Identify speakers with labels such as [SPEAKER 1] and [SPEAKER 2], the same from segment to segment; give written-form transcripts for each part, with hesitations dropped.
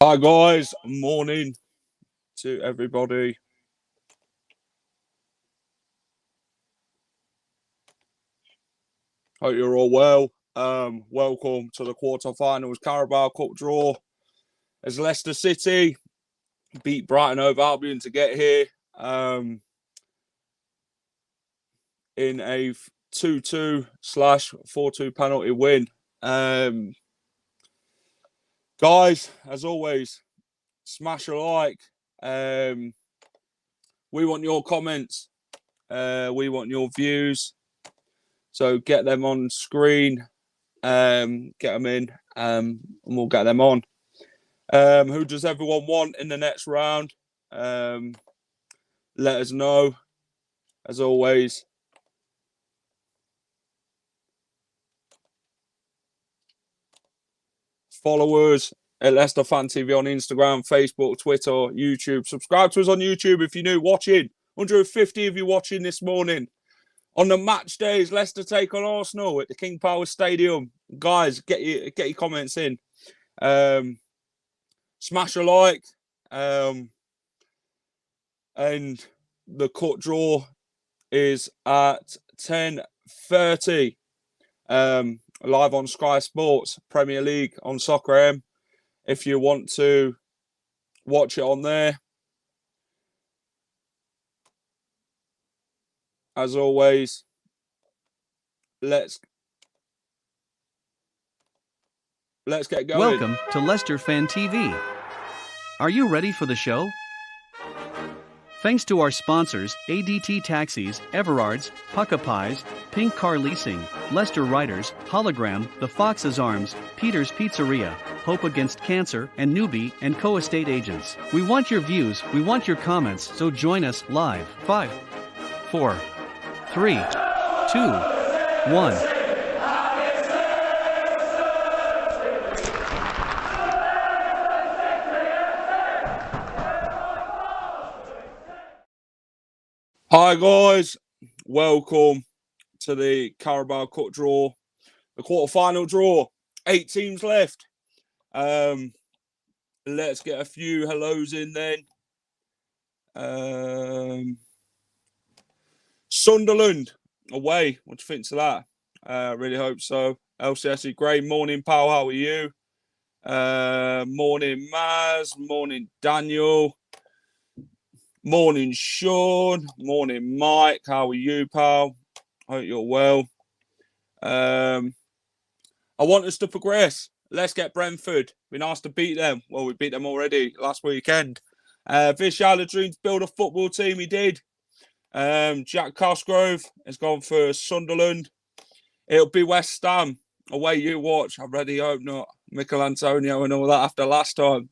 [SPEAKER 1] Hi guys, morning to everybody. Hope you're all well. Welcome to the quarterfinals Carabao Cup draw as Leicester City beat Brighton over Albion to get here in a 2-2/4-2 penalty win. Guys, as always, smash a like. We want your comments. We want your views. So get them on screen, get them in, and we'll get them on. Who does everyone want in the next round? Let us know, as always. Followers at Leicester Fan TV on Instagram, Facebook, Twitter, YouTube. Subscribe to us on YouTube if you're new watching. 150 of you watching this morning. On the match days, Leicester take on Arsenal at the King Power Stadium. Guys, get your comments in. Smash a like. And the cut draw is at 10:30. Live on Sky Sports, Premier League on Soccer AM. If you want to watch it on there. As always, let's get going.
[SPEAKER 2] Welcome to Leicester Fan TV. Are you ready for the show? Thanks to our sponsors, ADT Taxis, Everard's, Pucka Pies, Pink Car Leasing, Leicester Riders, Hologram, The Fox's Arms, Peter's Pizzeria, Hope Against Cancer, and Newbie & Co. Estate Agents. We want your views, we want your comments, so join us live. 5, 4, 3, 2, 1.
[SPEAKER 1] Hi guys, welcome to the Carabao Cup draw, the quarter-final draw. 8 teams left. Let's get a few hellos in then. Sunderland away. What do you think to that? Really hope so. LCSE Gray, morning pal, how are you? Morning Maz, morning Daniel. Morning, Sean. Morning, Mike. How are you, pal? Hope you're well. I want us to progress. Let's get Brentford. Been asked to beat them. Well, we beat them already last weekend. Vishal Dreams build a football team. He did. Jack Cosgrove has gone for Sunderland. It'll be West Ham. Away you watch. I really hope not. Mikel Antonio and all that after last time.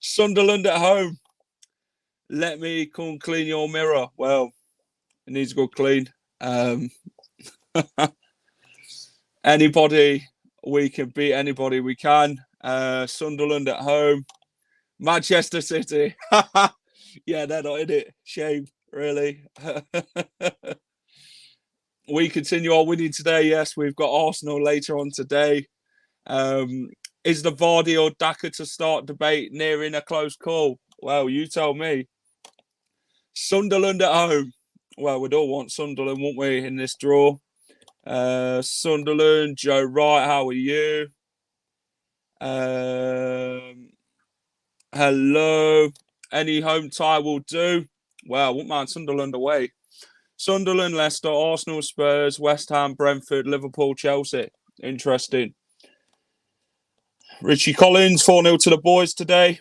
[SPEAKER 1] Sunderland at home. Let me come clean your mirror. Well, it needs to go clean. Anybody, we can beat anybody we can. Sunderland at home. Manchester City. Yeah, they're not in it. Shame, really. We continue our winning today. Yes, we've got Arsenal later on today. Is the Vardy or Daka to start debate nearing a close call? Well, you tell me. Sunderland at home. Well, we'd all want Sunderland, wouldn't we, in this draw? Sunderland, Joe Wright, how are you? Hello. Any home tie will do. Well, wouldn't mind Sunderland away. Sunderland, Leicester, Arsenal, Spurs, West Ham, Brentford, Liverpool, Chelsea. Interesting. Richie Collins, 4-0 to the boys today.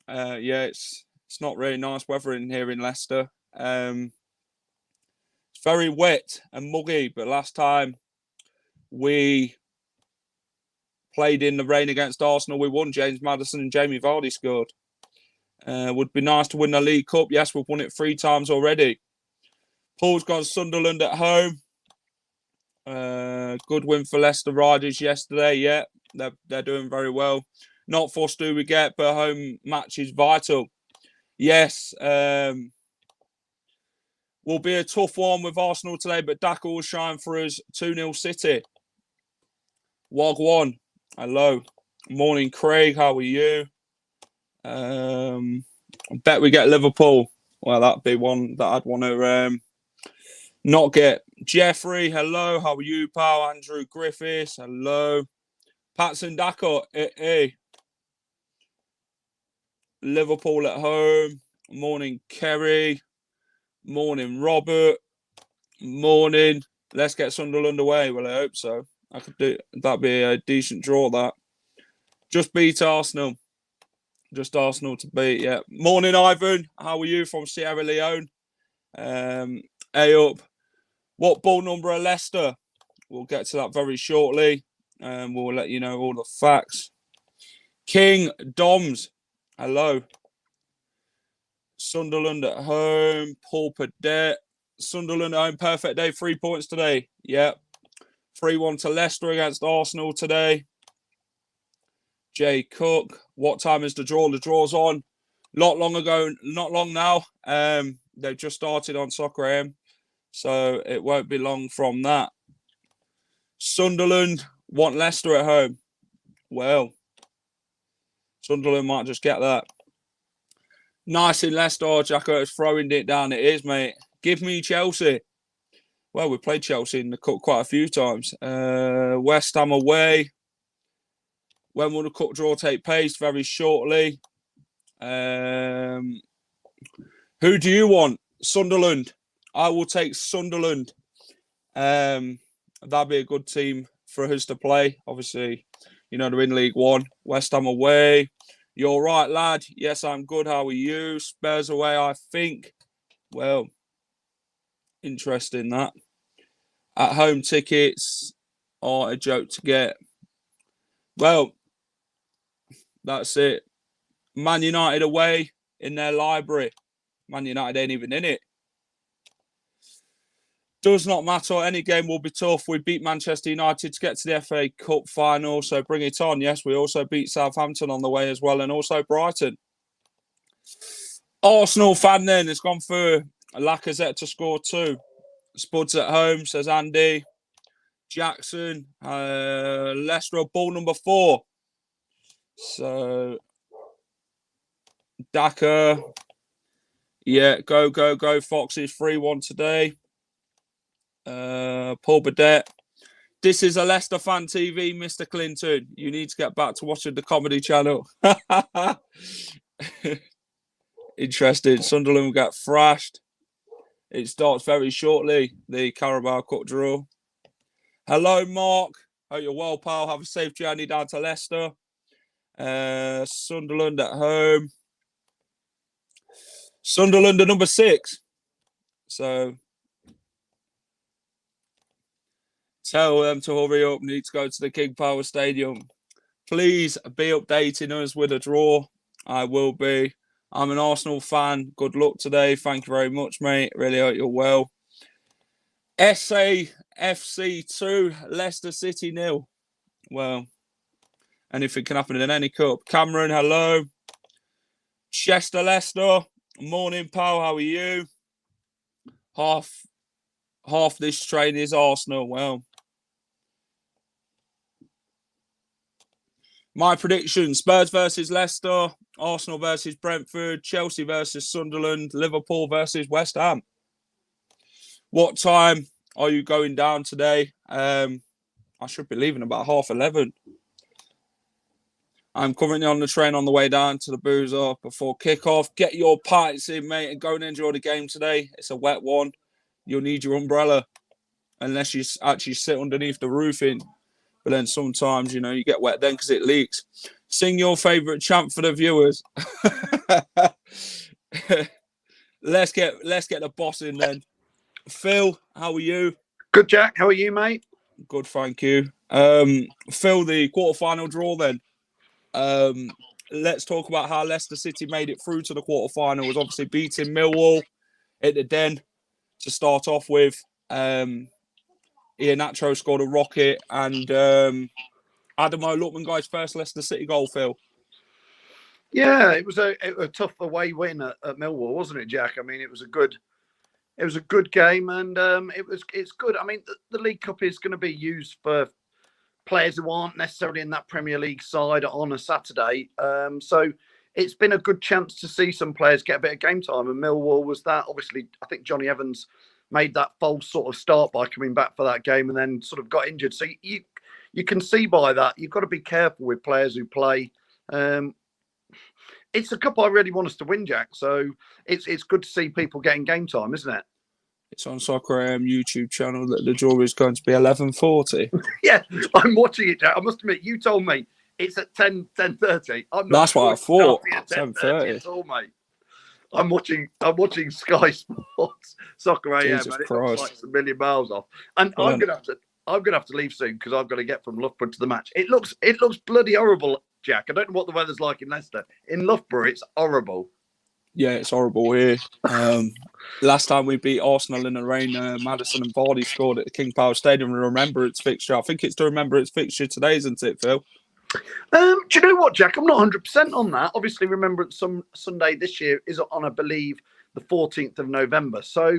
[SPEAKER 1] Yeah, it's not really nice weather in here in Leicester. It's very wet and muggy, but last time we played in the rain against Arsenal, we won. James Maddison and Jamie Vardy scored. Would be nice to win the League Cup. Yes, we've won it 3 times already. Paul's got Sunderland at home. Good win for Leicester Riders yesterday. Yeah, they're doing very well. Not fussed who we get, but home match is vital. Yes, will be a tough one with Arsenal today, but Daka will shine for us. 2-0 City. Wog 1. Hello. Morning, Craig. How are you? I bet we get Liverpool. Well, that'd be one that I'd want to not get. Jeffrey, hello. How are you, pal? Andrew Griffiths, hello. Patson Dako, hey. Liverpool at home. Morning, Kerry. Morning, Robert. Morning. Let's get Sunderland away. Well, I hope so. That'd be a decent draw, that. Just beat Arsenal. Just Arsenal to beat, yeah. Morning, Ivan. How are you from Sierra Leone? Hey up. What ball number are Leicester? We'll get to that very shortly. We'll let you know all the facts. King Doms. Hello. Sunderland at home. Paul Padet. Sunderland at home. Perfect day. 3 points today. Yep. 3-1 to Leicester against Arsenal today. Jay Cook. What time is the draw? The draw's on. Not long ago. Not long now. They've just started on Soccer AM. So it won't be long from that. Sunderland want Leicester at home. Well, Sunderland might just get that. Nice in Leicester. Jacko is throwing it down. It is, mate. Give me Chelsea. Well, we played Chelsea in the cup quite a few times. West Ham away. When will the cup draw take place? Very shortly. Who do you want? Sunderland. I will take Sunderland. That'd be a good team for us to play. Obviously, you know, they're in League One. West Ham away. You're right, lad. Yes, I'm good. How are you? Spurs away, I think. Well, interesting that. At home tickets are a joke to get. Well, that's it. Man United away in their library. Man United ain't even in it. Does not matter. Any game will be tough. We beat Manchester United to get to the FA Cup final, so bring it on. Yes, we also beat Southampton on the way as well, and also Brighton. Arsenal fan then has gone for Lacazette to score 2. Spuds at home, says Andy. Jackson. Leicester ball number 4. So, Daka. Yeah, go, Foxes. 3-1 today. Paul Badet. This is a Leicester fan TV, Mr. Clinton. You need to get back to watching the comedy channel. Interesting. Sunderland will get thrashed. It starts very shortly, the Carabao Cup draw. Hello, Mark. Hope you're well, pal. Have a safe journey down to Leicester. Sunderland at home. Sunderland are number 6. So tell them to hurry up. Need to go to the King Power Stadium. Please be updating us with a draw. I will be. I'm an Arsenal fan. Good luck today. Thank you very much, mate. Really hope you're well. SAFC 2, Leicester City 0. Well, anything can happen in any cup. Cameron, hello. Chester, Leicester. Morning, pal. How are you? Half this train is Arsenal. Well, my prediction: Spurs versus Leicester, Arsenal versus Brentford, Chelsea versus Sunderland, Liverpool versus West Ham. What time are you going down today? I should be leaving about 11:30. I'm currently on the train on the way down to the Boozer before kickoff. Get your pints in, mate, and go and enjoy the game today. It's a wet one. You'll need your umbrella unless you actually sit underneath the roofing. But then sometimes, you know, you get wet then because it leaks. Sing your favourite chant for the viewers. Let's get the boss in then. Phil, how are you?
[SPEAKER 3] Good, Jack. How are you, mate?
[SPEAKER 1] Good, thank you. Phil, the quarterfinal draw then. Let's talk about how Leicester City made it through to the quarterfinals. Obviously beating Millwall at the Den to start off with. Iheanacho scored a rocket, and Adamo Lukman guy's first Leicester City goal, Phil.
[SPEAKER 3] Yeah, it was a tough away win at Millwall, wasn't it, Jack? I mean, it was a good game, and it's good. I mean, the League Cup is going to be used for players who aren't necessarily in that Premier League side on a Saturday. So it's been a good chance to see some players get a bit of game time, and Millwall was that. Obviously, I think Johnny Evans made that false sort of start by coming back for that game and then sort of got injured. So you can see by that you've got to be careful with players who play. It's a cup I really want us to win, Jack. So it's good to see people getting game time, isn't it?
[SPEAKER 1] It's on Soccer AM YouTube channel that the draw is going to be 11:40.
[SPEAKER 3] Yeah, I'm watching it, Jack. I must admit, you told me it's at 10:30.
[SPEAKER 1] That's what I thought. 10:30
[SPEAKER 3] at all, mate. I'm watching Sky Sports Soccer AM,
[SPEAKER 1] Jesus
[SPEAKER 3] and it
[SPEAKER 1] Christ.
[SPEAKER 3] looks like it's a million miles off. And I'm gonna have to leave soon because I've got to get from Loughborough to the match. It looks bloody horrible, Jack. I don't know what the weather's like in Leicester. In Loughborough, it's horrible.
[SPEAKER 1] Yeah, it's horrible here. Last time we beat Arsenal in the rain, Maddison and Vardy scored at the King Power Stadium in Remembrance fixture. I think it's to Remembrance fixture today, isn't it, Phil?
[SPEAKER 3] Do you know what, Jack? I'm not 100% on that. Obviously, Remembrance Sunday this year is on, I believe, the 14th of November. So,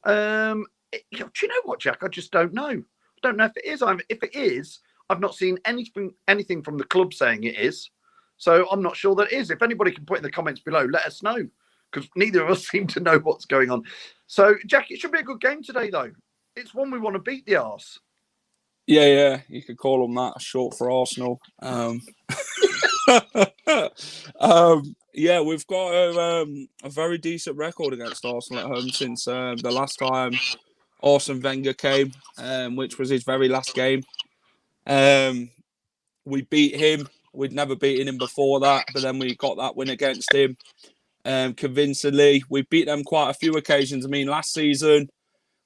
[SPEAKER 3] do you know what, Jack? I just don't know. I don't know if it is. If it is, I've not seen anything from the club saying it is. So I'm not sure that it is. If anybody can put in the comments below, let us know, because neither of us seem to know what's going on. So, Jack, it should be a good game today, though. It's one we want to beat the arse.
[SPEAKER 1] Yeah, you could call them that, short for Arsenal. Yeah, we've got a very decent record against Arsenal at home since the last time Arsene Wenger came, which was his very last game. We beat him. We'd never beaten him before that, but then we got that win against him convincingly. We beat them quite a few occasions. I mean, last season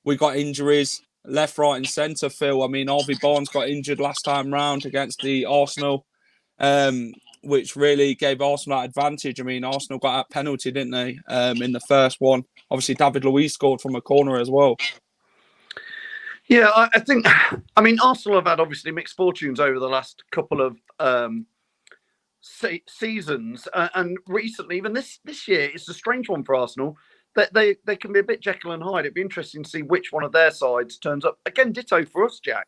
[SPEAKER 1] we got injuries left, right, and centre, Phil. I mean, Harvey Barnes got injured last time round against the Arsenal, which really gave Arsenal that advantage. I mean, Arsenal got that penalty, didn't they, in the first one? Obviously, David Luiz scored from a corner as well.
[SPEAKER 3] Yeah, I think, I mean, Arsenal have had obviously mixed fortunes over the last couple of seasons. And recently, even this year, it's a strange one for Arsenal. They can be a bit Jekyll and Hyde. It'd be interesting to see which one of their sides turns up. Again, ditto for us, Jack.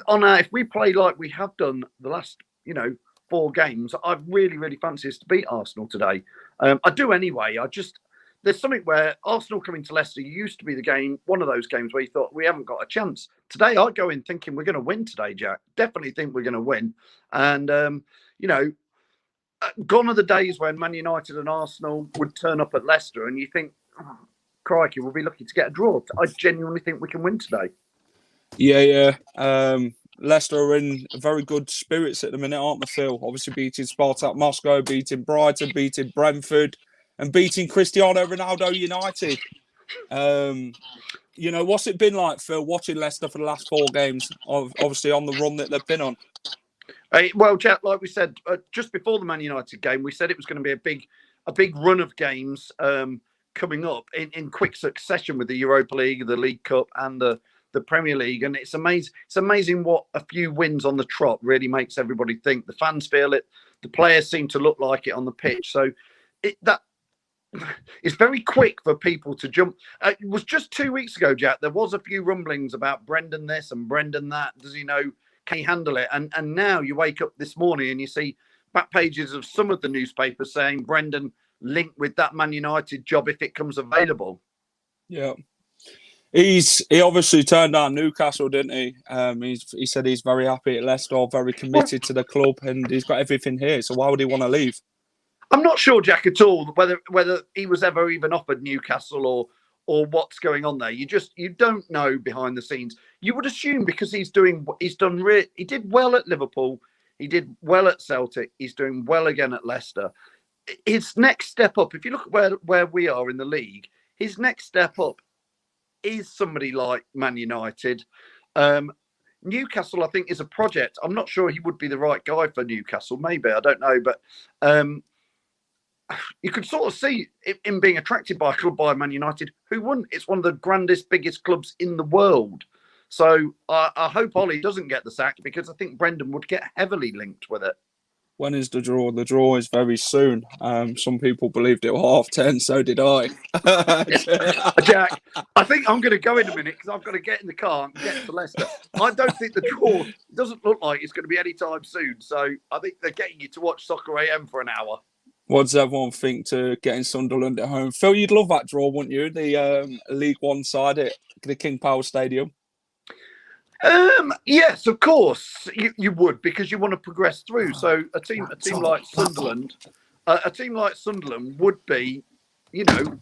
[SPEAKER 3] If we play like we have done the last, 4 games, I really fancy us to beat Arsenal today. I do anyway. There's something where Arsenal coming to Leicester used to be one of those games where you thought we haven't got a chance. Today, I go in thinking we're going to win today, Jack. Definitely think we're going to win. And, gone are the days when Man United and Arsenal would turn up at Leicester and you think, oh, crikey, we'll be lucky to get a draw. I genuinely think we can win today.
[SPEAKER 1] Yeah. Leicester are in very good spirits at the minute, aren't they, Phil? Obviously beating Spartak Moscow, beating Brighton, beating Brentford, and beating Cristiano Ronaldo United. What's it been like, Phil, watching Leicester for the last 4 games, obviously on the run that they've been on?
[SPEAKER 3] Well, Jack, like we said just before the Man United game, we said it was going to be a big run of games coming up in quick succession with the Europa League, the League Cup, and the Premier League. And it's amazing. It's amazing what a few wins on the trot really makes everybody think. The fans feel it. The players seem to look like it on the pitch. So it's very quick for people to jump. It was just 2 weeks ago, Jack. There was a few rumblings about Brendan this and Brendan that. Does he know? Can he handle it? And now you wake up this morning and you see back pages of some of the newspapers saying Brendan linked with that Man United job if it comes available.
[SPEAKER 1] Yeah. He obviously turned down Newcastle, didn't he? He said he's very happy at Leicester, very committed to the club, and he's got everything here. So why would he want to leave?
[SPEAKER 3] I'm not sure, Jack, at all whether he was ever even offered Newcastle or what's going on there. You don't know behind the scenes. You would assume because he did well at Liverpool, he did well at Celtic, he's doing well again at Leicester. His next step up, if you look at where we are in the league, his next step up is somebody like Man United. Newcastle, I think, is a project. I'm not sure he would be the right guy for Newcastle. Maybe, I don't know, but you could sort of see him being attracted by a club by Man United. Who wouldn't? It's one of the grandest, biggest clubs in the world. So I hope Ollie doesn't get the sack, because I think Brendan would get heavily linked with it.
[SPEAKER 1] When is the draw? The draw is very soon. Some people believed it was 10:30, so did I.
[SPEAKER 3] Jack, I think I'm going to go in a minute because I've got to get in the car and get to Leicester. I don't think the draw doesn't look like it's going to be any time soon. So I think they're getting you to watch Soccer AM for an hour.
[SPEAKER 1] What does everyone think to getting Sunderland at home? Phil, you'd love that draw, wouldn't you? The League One side at the King Power Stadium.
[SPEAKER 3] Yes, of course you would, because you want to progress through. So a team like Sunderland, would be, you know,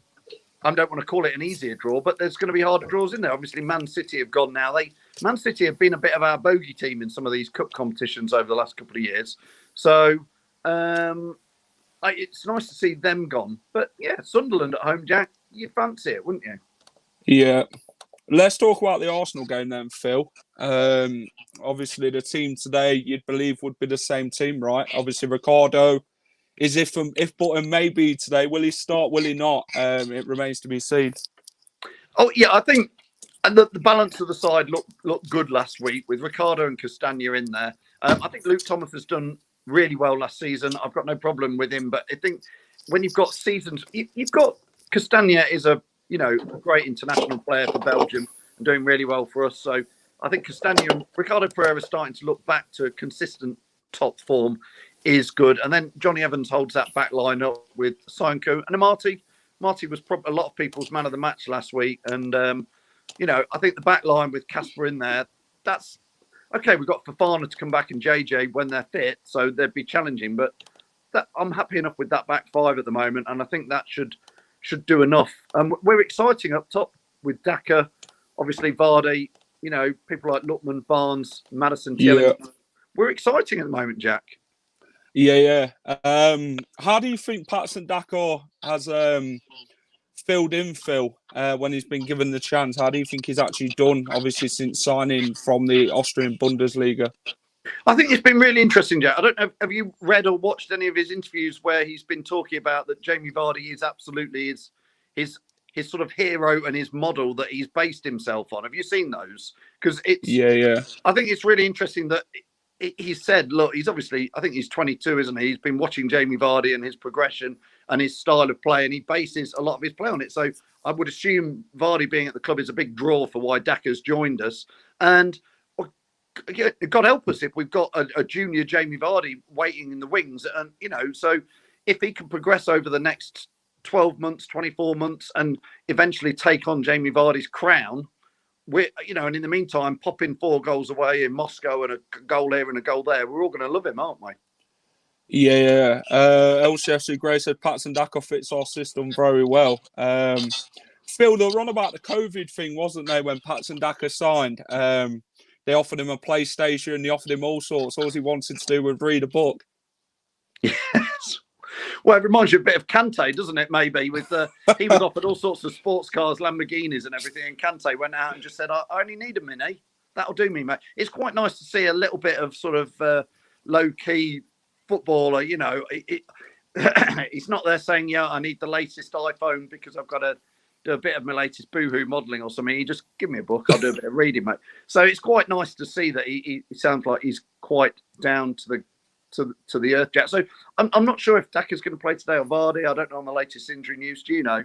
[SPEAKER 3] I don't want to call it an easier draw, but there's going to be harder draws in there. Obviously, Man City have gone now. Man City have been a bit of our bogey team in some of these cup competitions over the last couple of years. So it's nice to see them gone. But yeah, Sunderland at home, Jack, you'd fancy it, wouldn't you?
[SPEAKER 1] Yeah. Let's talk about the Arsenal game then, Phil. Obviously, the team today, you'd believe, would be the same team, right? Obviously, Ricardo is if but and maybe today. Will he start? Will he not? It remains to be seen.
[SPEAKER 3] Oh yeah, I think the balance of the side looked good last week with Ricardo and Castagna in there. I think Luke Thomas has done really well last season. I've got no problem with him, but I think when you've got seasons, you've got Castagna is a great international player for Belgium and doing really well for us. So I think Castagna and Ricardo Pereira starting to look back to consistent top form is good. And then Johnny Evans holds that back line up with Sanko and Marty. Marty was probably a lot of people's man of the match last week. And, I think the back line with Casper in there, that's okay. We've got Fofana to come back and JJ when they're fit. So they'd be challenging. But I'm happy enough with that back five at the moment. And I think that should do enough. We're exciting up top with Daka, obviously Vardy, people like Lookman, Barnes, Madison, Chilling. Yeah. We're exciting at the moment, Jack.
[SPEAKER 1] Yeah. How do you think Patson Daka has filled in, Phil, when he's been given the chance? How do you think he's actually done, obviously, since signing from the Austrian Bundesliga?
[SPEAKER 3] I think it's been really interesting, Jack. I don't know, have you read or watched any of his interviews where he's been talking about that Jamie Vardy is absolutely his sort of hero and his model that he's based himself on? Have you seen those? Because it's
[SPEAKER 1] yeah.
[SPEAKER 3] I think it's really interesting that he said, look, he's obviously, I think he's 22, isn't he? He's been watching Jamie Vardy and his progression and his style of play, and he bases a lot of his play on it. So I would assume Vardy being at the club is a big draw for why Daka's joined us. And God help us if we've got a junior Jamie Vardy waiting in the wings. And, so if he can progress over the next 12 months, 24 months, and eventually take on Jamie Vardy's crown, and in the meantime, popping 4 goals away in Moscow and a goal here and a goal there, we're all going to love him, aren't we?
[SPEAKER 1] Yeah. LCFC Gray said Patson Daka fits our system very well. Phil, they were on about the COVID thing, wasn't they, when Patson Daka signed? They offered him a PlayStation, they offered him all sorts. All he wanted to do was read a book.
[SPEAKER 3] Yes. Well, it reminds you a bit of Kante, doesn't it, maybe? With he was offered all sorts of sports cars, Lamborghinis and everything, and Kante went out and just said, I only need a Mini. That'll do me, mate. It's quite nice to see a little bit of sort of low-key footballer, he's not there saying, yeah, I need the latest iPhone because I've got to do a bit of my latest boohoo modelling or something. He just give me a book, I'll do a bit of reading, mate. So it's quite nice to see that he sounds like he's quite down to the earth, Jack. So I'm not sure if Daka's going to play today or Vardy. I don't know on the latest injury news. Do you know?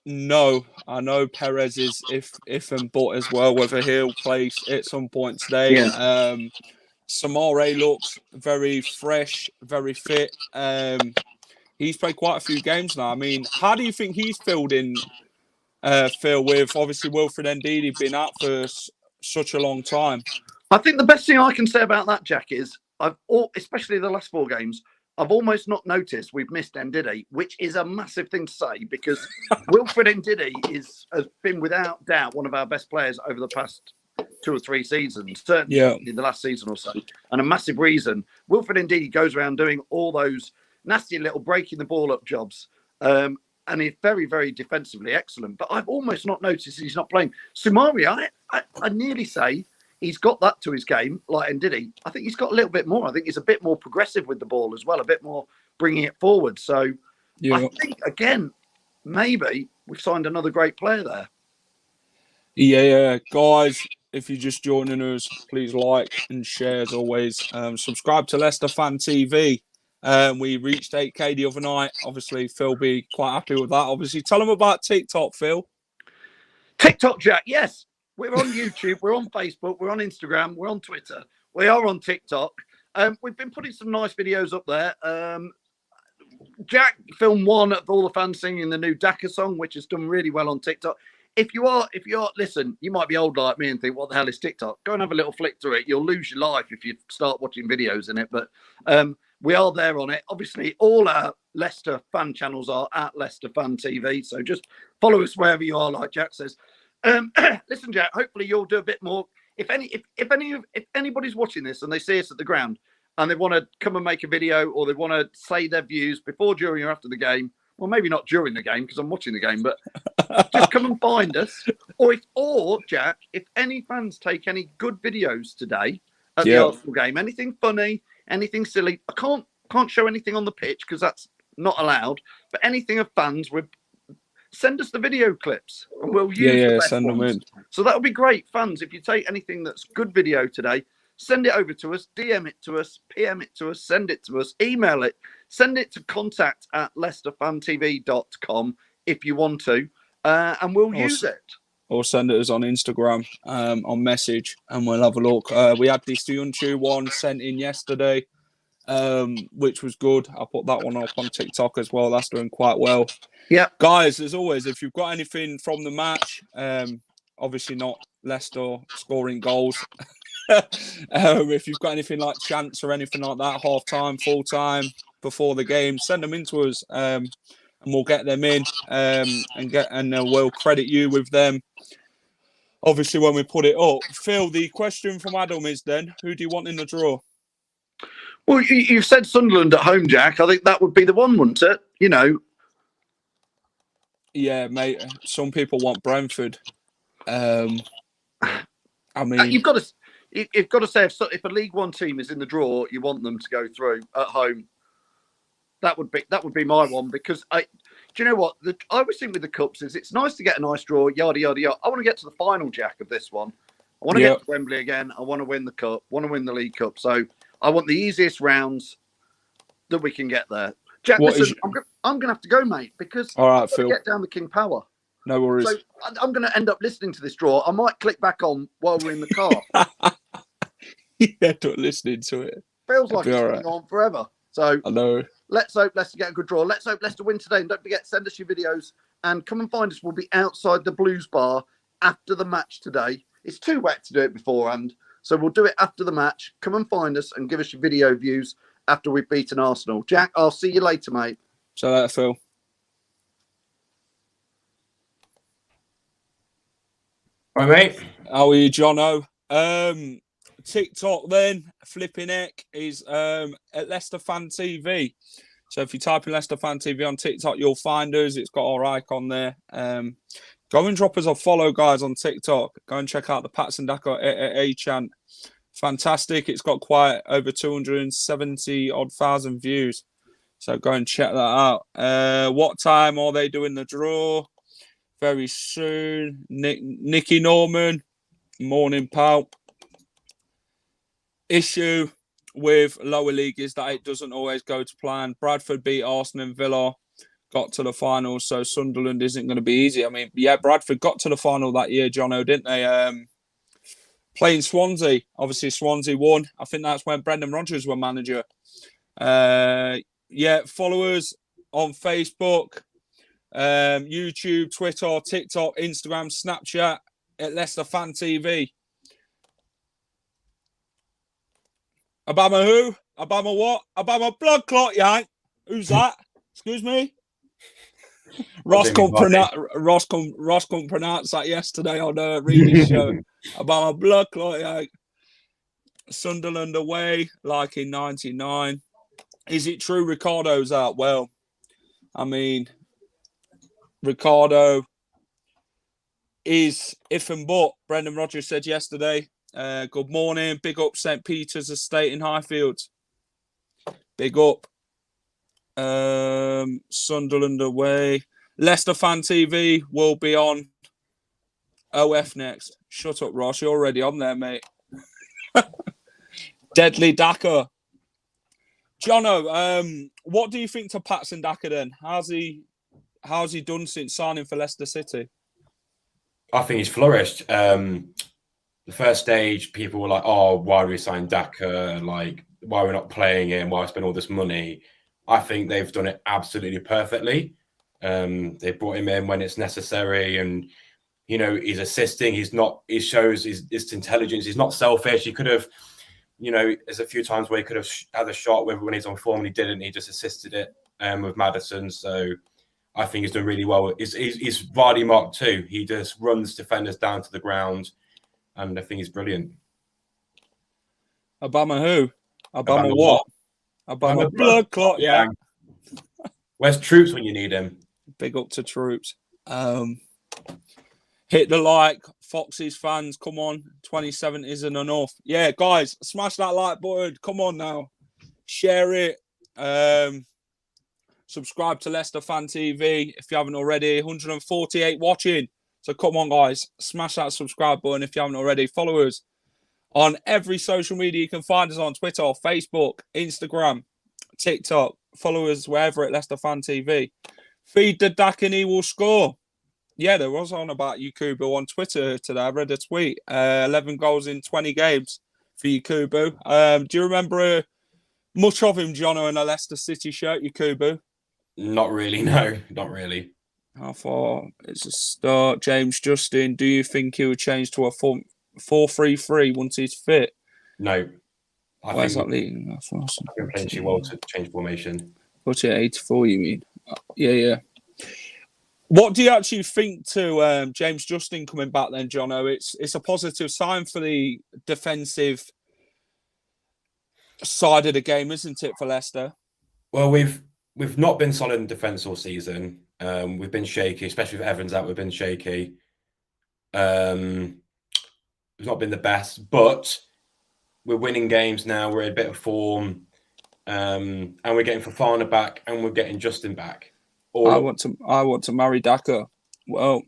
[SPEAKER 1] No, I know Perez is if and but as well, whether he'll play at some point today. Yeah. Samare looks very fresh, very fit. He's played quite a few games now. I mean, how do you think he's filled in, Phil, with obviously Wilfred Ndidi being out for such a long time?
[SPEAKER 3] I think the best thing I can say about that, Jack, is especially the last 4 games, I've almost not noticed we've missed Ndidi, which is a massive thing to say because Wilfred Ndidi has been without doubt one of our best players over the past 2 or 3 seasons, certainly in the last season or so. And a massive reason, Wilfred Ndidi goes around doing all those nasty little breaking the ball up jobs. And he's very, very defensively excellent. But I've almost not noticed he's not playing. Sumari, I nearly say he's got that to his game, like Ndidi. I think he's got a little bit more. I think he's a bit more progressive with the ball as well, a bit more bringing it forward. So I think, again, maybe we've signed another great player there.
[SPEAKER 1] Yeah. Guys, if you're just joining us, please like and share as always. Subscribe to Leicester Fan TV. We reached 8K the other night. Obviously, Phil be quite happy with that. Obviously, tell them about TikTok, Phil.
[SPEAKER 3] TikTok, Jack, yes. We're on YouTube, we're on Facebook, we're on Instagram, we're on Twitter. We are on TikTok. We've been putting some nice videos up there. Jack filmed one of all the fans singing the new Daka song, which has done really well on TikTok. If you are, listen, you might be old like me and think, what the hell is TikTok? Go and have a little flick through it. You'll lose your life if you start watching videos in it. But we are there on it. Obviously, all our Leicester fan channels are at Leicester Fan TV. So just follow us wherever you are, like Jack says. Listen, Jack, hopefully you'll do a bit more. If anybody's watching this and they see us at the ground and they want to come and make a video or they want to say their views before, during, or after the game, well, maybe not during the game because I'm watching the game, but just come and find us. Or Jack, if any fans take any good videos today at the Arsenal game, anything funny, anything silly, I can't show anything on the pitch because that's not allowed. But anything of fans, send us the video clips and we'll use the best
[SPEAKER 1] send
[SPEAKER 3] ones.
[SPEAKER 1] them in.
[SPEAKER 3] So that would be great. Fans, if you take anything that's good video today, send it over to us, DM it to us, PM it to us, send it to us, email it, send it to contact@leicesterfantv.com if you want to, and we'll use it.
[SPEAKER 1] Or send it us on Instagram on message and we'll have a look. We had this Yunchu one sent in yesterday, which was good. I put that one up on TikTok as well. That's doing quite well.
[SPEAKER 3] Yeah.
[SPEAKER 1] Guys, as always, if you've got anything from the match, obviously not Leicester scoring goals. If you've got anything like chance or anything like that, half time, full time, before the game, send them in to us, and we'll get them in, and we'll credit you with them. Obviously, when we put it up, Phil, the question from Adam is then, who do you want in the draw?
[SPEAKER 3] Well, you've said Sunderland at home, Jack. I think that would be the one, wouldn't it? You know.
[SPEAKER 1] Yeah, mate. Some people want Brentford. I mean,
[SPEAKER 3] you've got to say if a League One team is in the draw, you want them to go through at home. That would be my one because do you know what? I always think with the cups is it's nice to get a nice draw, yada yada yada. I want to get to the final, Jack, of this one. I want to get to Wembley again. I want to win the cup. Want to win the League Cup. So I want the easiest rounds that we can get there. Jack, listen, I'm going to have to go, mate, because
[SPEAKER 1] all right,
[SPEAKER 3] I've got
[SPEAKER 1] Phil.
[SPEAKER 3] to get down the King Power.
[SPEAKER 1] No worries.
[SPEAKER 3] So I'm going to end up listening to this draw. I might click back on while we're in the car.
[SPEAKER 1] Yeah, not listening to it.
[SPEAKER 3] Feels like it's going on forever. So
[SPEAKER 1] I know.
[SPEAKER 3] Let's hope Leicester get a good draw. Let's hope Leicester win today. And don't forget, send us your videos and come and find us. We'll be outside the Blues Bar after the match today. It's too wet to do it beforehand. So we'll do it after the match. Come and find us and give us your video views after we've beaten Arsenal. Jack, I'll see you later, mate.
[SPEAKER 1] See you later, Phil.
[SPEAKER 4] All right, mate.
[SPEAKER 1] How are you, Jono? TikTok then, flipping heck, is at Leicester Fan TV. So if you type in Leicester Fan TV on TikTok, you'll find us. It's got our icon there. Go and drop us a follow, guys, on TikTok. Go and check out the Pats and Daka A chant. Fantastic. It's got quite over 270,000 views. So go and check that out. What time are they doing the draw? Very soon. Nicky Norman. Morning, pal. Issue with lower league is that it doesn't always go to plan. Bradford beat Arsenal and Villa, got to the final, so Sunderland isn't going to be easy. I mean, yeah, Bradford got to the final that year, Jono, didn't they? Playing Swansea. Obviously, Swansea won. I think that's when Brendan Rodgers were manager. Yeah, followers on Facebook, YouTube, Twitter, TikTok, Instagram, Snapchat, at Leicester Fan TV. Obama who? Obama what? Obama blood clot, yank. Who's that? Excuse me? Ross couldn't pronounce that yesterday on Reading show. Obama blood clot, yank. Sunderland away, like in 99. Is it true Ricardo's out? Well, I mean, Ricardo is if and but. Brendan Rodgers said yesterday, good morning. Big up St. Peter's Estate in Highfield. Big up. Sunderland away. Leicester Fan TV will be on OF next. Shut up, Ross. You're already on there, mate. Deadly Daka. Jono, what do you think to Patson Daka then? How's he done since signing for Leicester City?
[SPEAKER 4] I think he's flourished. The first stage, people were like, "Oh, why are we signing Daka? Like, why are we not playing him? Why spend all this money?" I think they've done it absolutely perfectly. They brought him in when it's necessary, and he's assisting. He shows his intelligence. He's not selfish. He could have, there's a few times where he could have had a shot with when he's on form and he didn't. He just assisted it with Maddison. So I think he's done really well. He's Vardy Mark II. He just runs defenders down to the ground, and I think he's brilliant.
[SPEAKER 1] Obama who? Obama what? Obama blood clot, yeah.
[SPEAKER 4] Where's Troops when you need him?
[SPEAKER 1] Big up to Troops. Hit the like, Foxes fans, come on. 27 isn't enough. Yeah, guys, smash that like button. Come on now. Share it. Subscribe to Leicester Fan TV if you haven't already. 148 watching. So come on, guys. Smash that subscribe button if you haven't already. Follow us on every social media. You can find us on Twitter, Facebook, Instagram, TikTok. Follow us wherever at Leicester Fan TV. Feed the Dak and he will score. Yeah, there was on about Yakubu on Twitter today. I read a tweet. 11 goals in 20 games for Yakubu. Do you remember much of him, Jono, in a Leicester City shirt, Yakubu?
[SPEAKER 4] Not really, no. Not really.
[SPEAKER 1] How far it's a start? James Justin, do you think he would change to a 4-3-3 once he's fit?
[SPEAKER 4] No.
[SPEAKER 1] Where's that leading?
[SPEAKER 4] I think playing too well to change formation.
[SPEAKER 1] 84, you mean? Yeah. What do you actually think to James Justin coming back then, Jono? It's a positive sign for the defensive side of the game, isn't it, for Leicester?
[SPEAKER 4] Well, we've not been solid in defence all season. We've been shaky, especially with Evans out. We've been shaky. We've not been the best, but we're winning games now. We're in a bit of form, and we're getting Fofana back, and we're getting Justin back.
[SPEAKER 1] I want to marry Daka. Well,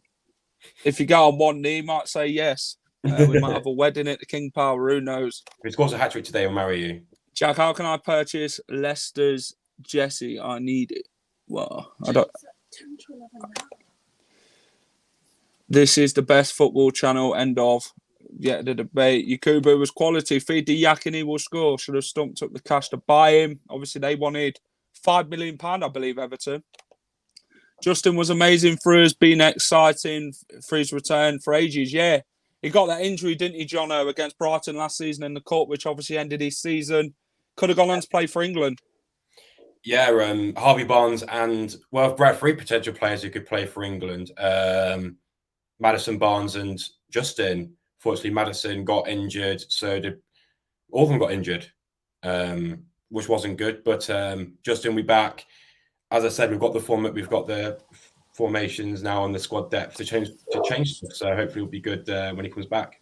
[SPEAKER 1] if you go on one knee, might say yes. We might have a wedding at the King Power. Who knows?
[SPEAKER 4] If he scores a hat trick today, I'll marry you.
[SPEAKER 1] Jack, how can I purchase Leicester's Jesse? I need it. Well, I don't. This is the best football channel. End of. Yeah, the debate. Yakubu was quality. Feed the yak and he will score. Should have stumped up the cash to buy him. Obviously, they wanted £5 million, I believe, Everton. Justin was amazing for us, been exciting for his return for ages. Yeah, he got that injury, didn't he, Jono, against Brighton last season in the cup, which obviously ended his season. Could have gone on to play for England.
[SPEAKER 4] Yeah, Harvey Barnes and, well, Brad, 3 potential players who could play for England. Maddison, Barnes and Justin. Fortunately, Maddison got injured, so all of them got injured, which wasn't good. But Justin, we back. As I said, we've got the formations now and the squad depth to change stuff. So hopefully it'll be good when he comes back.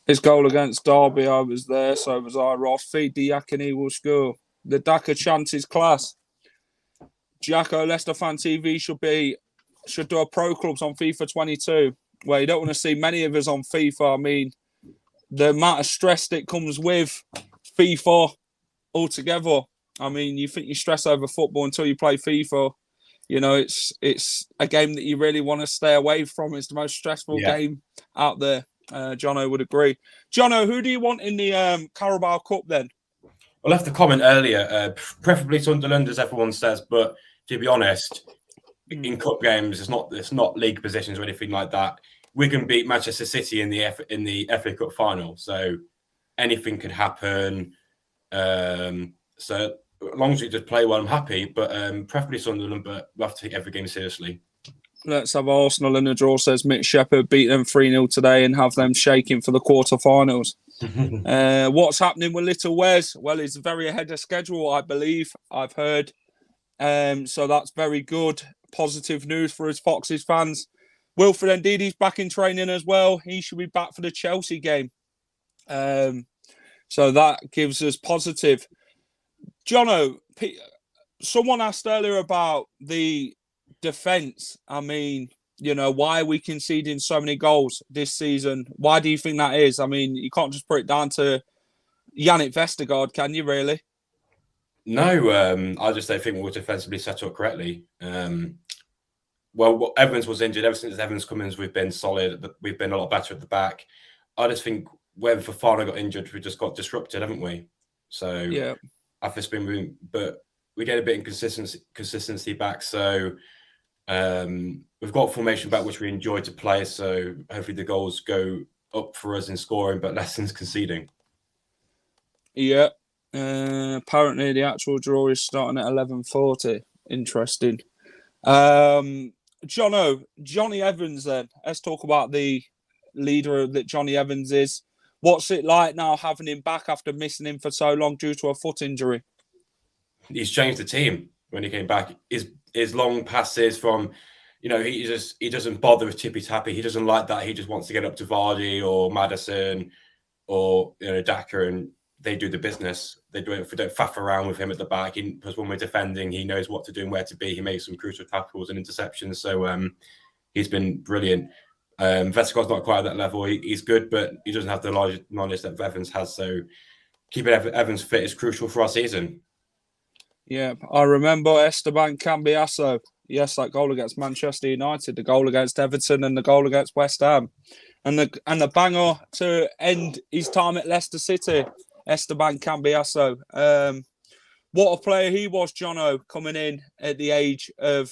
[SPEAKER 1] His goal against Derby, I was there, so was I. Ross. Feed the yak and he will score. The Daka chant is class. Jacko, Leicester Fan TV should do a pro clubs on FIFA 22. Well, you don't want to see many of us on FIFA. I mean, the amount of stress that comes with FIFA altogether. I mean, you think you stress over football until you play FIFA. You know, it's a game that you really want to stay away from. It's the most stressful game out there. Jono would agree. Jono, who do you want in the Carabao Cup then?
[SPEAKER 4] I left a comment earlier, preferably Sunderland, as everyone says, but to be honest, in cup games, it's not league positions or anything like that. We can beat Manchester City in the FA Cup final, so anything could happen. So as long as we just play well, I'm happy. But preferably Sunderland, but we have to take every game seriously.
[SPEAKER 1] Let's have Arsenal in the draw, says Mitch Shepherd. Beat them 3-0 today and have them shaking for the quarterfinals. What's happening with Little Wes? Well, he's very ahead of schedule, I believe. I've heard. So that's very good. Positive news for his Foxes fans. Wilfred Ndidi's back in training as well. He should be back for the Chelsea game. So that gives us positive. Jono, someone asked earlier about the defence. I mean, you know, why are we conceding so many goals this season? Why do you think that is? I mean, you can't just put it down to Yannick Vestergaard, can you really?
[SPEAKER 4] No, I just don't think we were defensively set up correctly. Well, Evans was injured. Ever since Evans come in, we've been solid. We've been a lot better at the back. I just think when Fofana got injured, we just got disrupted, haven't we? So yeah, I've just been moving, but we get a bit of consistency back. So we've got formation back, which we enjoy to play. So hopefully the goals go up for us in scoring, but less in conceding.
[SPEAKER 1] Yeah. Apparently the actual draw is starting at 11:40. Interesting. Johnny Evans then. Let's talk about the leader that Johnny Evans is. What's it like now having him back after missing him for so long due to a foot injury?
[SPEAKER 4] He's changed the team when he came back. His long passes from, he doesn't bother with tippy tappy. He doesn't like that. He just wants to get up to Vardy or Maddison or Daka, and they do the business. They don't faff around with him at the back. Because when we're defending, he knows what to do and where to be. He makes some crucial tackles and interceptions. So he's been brilliant. Vestergaard's not quite at that level. He's good, but he doesn't have the large knowledge that Evans has. So keeping Evans fit is crucial for our season.
[SPEAKER 1] Yeah, I remember Esteban Cambiasso. Yes, that goal against Manchester United, the goal against Everton, and the goal against West Ham, and the banger to end his time at Leicester City. Esteban Cambiasso. What a player he was, Jono, coming in at the age of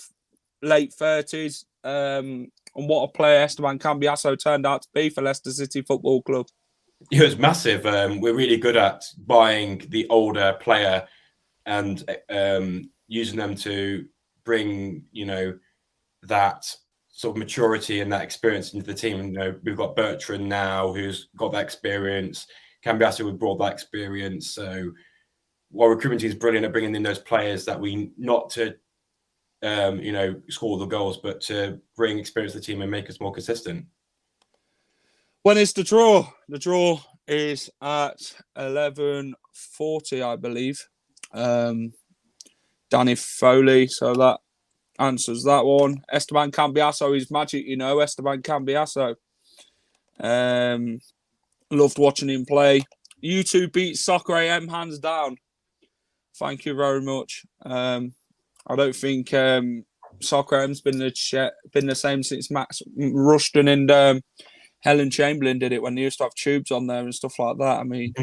[SPEAKER 1] late 30s. And what a player Esteban Cambiasso turned out to be for Leicester City Football Club.
[SPEAKER 4] It was massive. We're really good at buying the older player and using them to bring, that sort of maturity and that experience into the team. We've got Bertrand now, who's got that experience. Cambiasso would brought that experience. So while recruitment team is brilliant at bringing in those players that we not to, score the goals, but to bring experience to the team and make us more consistent.
[SPEAKER 1] When is the draw? The draw is at 11:40, I believe. Danny Foley, so that answers that one. Esteban Cambiasso is magic, Esteban Cambiasso. Loved watching him play. You two beat Soccer AM hands down. Thank you very much. I don't think Soccer AM's been the same since Max Rushton and Helen Chamberlain did it when they used to have tubes on there and stuff like that. I mean,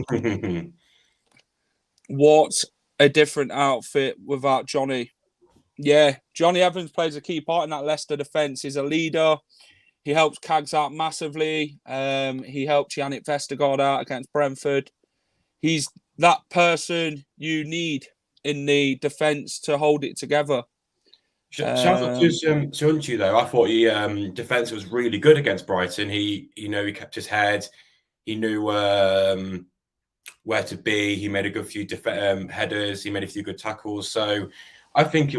[SPEAKER 1] what a different outfit without Johnny. Yeah, Johnny Evans plays a key part in that Leicester defence. He's a leader. He helps Cags out massively. He helped Yannick Vestergaard out against Brentford. He's that person you need in the defence to hold it together.
[SPEAKER 4] Shout out to Sunchu though. I thought he defence was really good against Brighton. He kept his head. He knew where to be. He made a good few headers. He made a few good tackles. So I think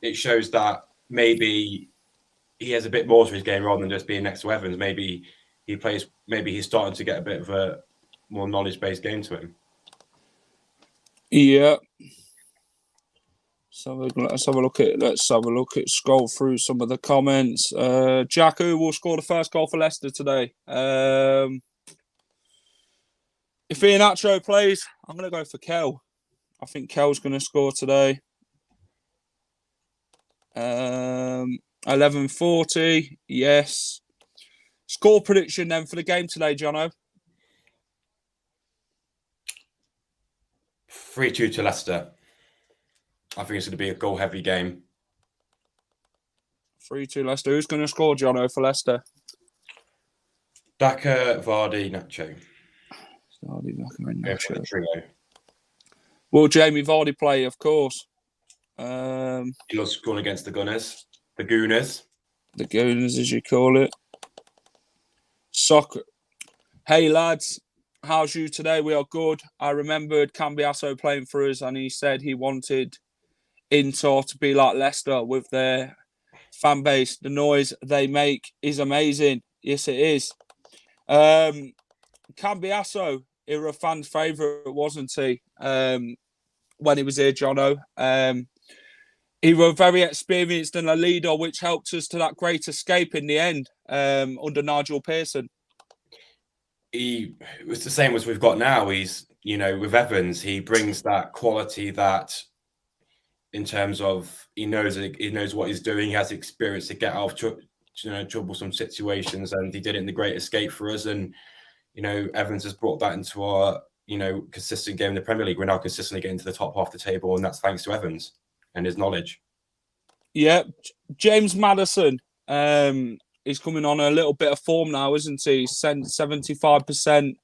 [SPEAKER 4] it shows that maybe he has a bit more to his game rather than just being next to Evans. Maybe he's starting to get a bit of a more knowledge-based game to him.
[SPEAKER 1] Yeah. So let's have a look at scroll through some of the comments. Jack, who will score the first goal for Leicester today? If Iheanacho plays, I'm going to go for Kel. I think Kel's going to score today. 11:40, yes. Score prediction then for the game today, Jono.
[SPEAKER 4] 3-2 to Leicester. I think it's going to be a goal-heavy game.
[SPEAKER 1] 3-2 Leicester. Who's going to score, Jono, for Leicester?
[SPEAKER 4] Daka, Vardy, Nacho.
[SPEAKER 1] Vardy, Daka, and Nacho.
[SPEAKER 4] Trio.
[SPEAKER 1] Will Jamie Vardy play? Of course.
[SPEAKER 4] He loves scoring against the Gunners. The Gooners.
[SPEAKER 1] The Gooners, as you call it. Soccer. Hey, lads. How's you today? We are good. I remembered Cambiasso playing for us, and he said he wanted Inter to be like Leicester with their fan base. The noise they make is amazing. Yes, it is. Cambiasso, era fans' favourite, wasn't he? When he was here, Jono. He was very experienced and a leader, which helped us to that great escape in the end under Nigel Pearson.
[SPEAKER 4] It was the same as we've got now. He's, with Evans, he brings that quality that in terms of he knows what he's doing. He has experience to get out of troublesome situations, and he did it in the Great Escape for us. And Evans has brought that into our consistent game in the Premier League. We're now consistently getting to the top half of the table, and that's thanks to Evans. and his knowledge.
[SPEAKER 1] Yeah, James Maddison. He's coming on a little bit of form now, isn't he? He's 75%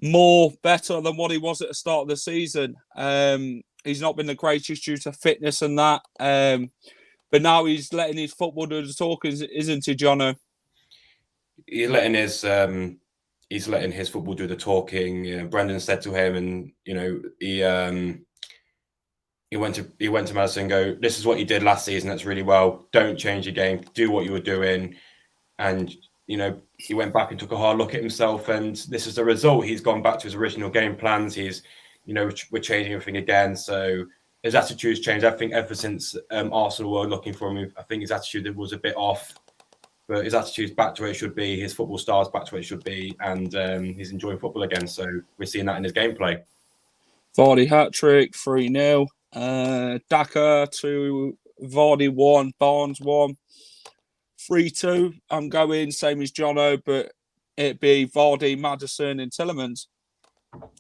[SPEAKER 1] more better than what he was at the start of the season. He's not been the greatest due to fitness and that. But now he's letting his football do the talking, isn't he, Jono?
[SPEAKER 4] He's letting his football do the talking. Brendan said to him, and he went to Madison and go, "This is what you did last season. That's really well. Don't change your game. Do what you were doing." And he went back and took a hard look at himself, and this is the result. He's gone back to his original game plans. He's, we're changing everything again. So his attitude's changed. I think ever since Arsenal were looking for him, I think his attitude was a bit off, but his attitude's back to where it should be. His football style's back to where it should be, and he's enjoying football again. So we're seeing that in his gameplay.
[SPEAKER 1] Vardy hat-trick, 3-0. Daka 2, Vardy 1, Barnes 1. 3-2. I'm going same as Jono, but it'd be Vardy, Maddison, and Tielemans.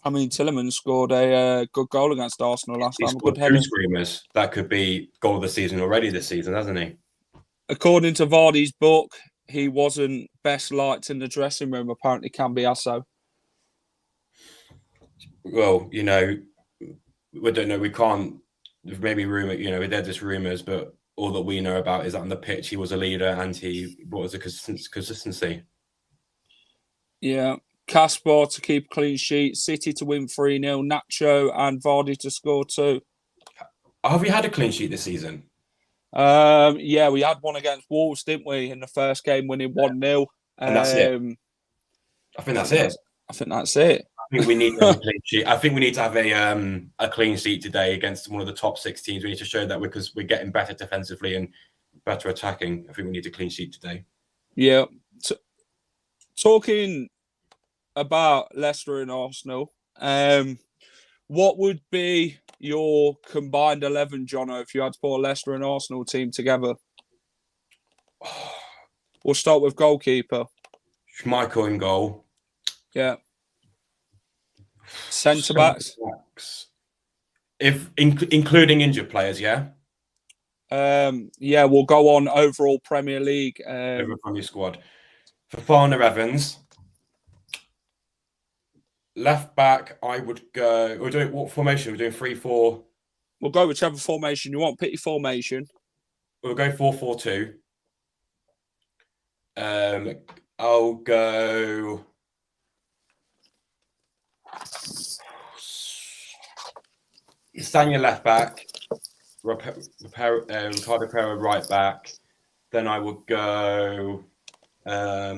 [SPEAKER 1] I mean, Tielemans scored a good goal against Arsenal last time.
[SPEAKER 4] Good header. Screamers. That could be goal of the season already this season, hasn't he?
[SPEAKER 1] According to Vardy's book, he wasn't best liked in the dressing room. Apparently, Cambiasso.
[SPEAKER 4] Well, we don't know. We can't. Maybe rumor. They're just rumors, but all that we know about is that on the pitch he was a leader and he brought us a consistency. Yeah.
[SPEAKER 1] Caspar to keep a clean sheet, City to win 3-0, Nacho and Vardy to score 2.
[SPEAKER 4] Have we had a clean sheet this season?
[SPEAKER 1] Yeah, we had one against Wolves, didn't we, in the first game, winning 1-0.
[SPEAKER 4] And that's it. I think that's it.
[SPEAKER 1] I think that's it.
[SPEAKER 4] I think we need to have a clean sheet. I think we need to have a clean sheet today against one of the top 6 teams. We need to show that because we're getting better defensively and better attacking. I think we need a clean sheet today.
[SPEAKER 1] Yeah. Talking about Leicester and Arsenal, what would be your combined 11, Jono, if you had to put a Leicester and Arsenal team together? We'll start with goalkeeper.
[SPEAKER 4] Schmeichel in goal.
[SPEAKER 1] Yeah. Centre backs.
[SPEAKER 4] If including injured players, yeah.
[SPEAKER 1] Yeah, we'll go on overall Premier League.
[SPEAKER 4] Overall Premier squad. Fofana, Evans. Left back, I would go. We're doing what formation? We're doing 3-4.
[SPEAKER 1] We'll go whichever formation you want. Pick your formation.
[SPEAKER 4] We'll go 4-4-2. I'll go. Stanya left back. Ricardo Pereira right back. Then I would go. I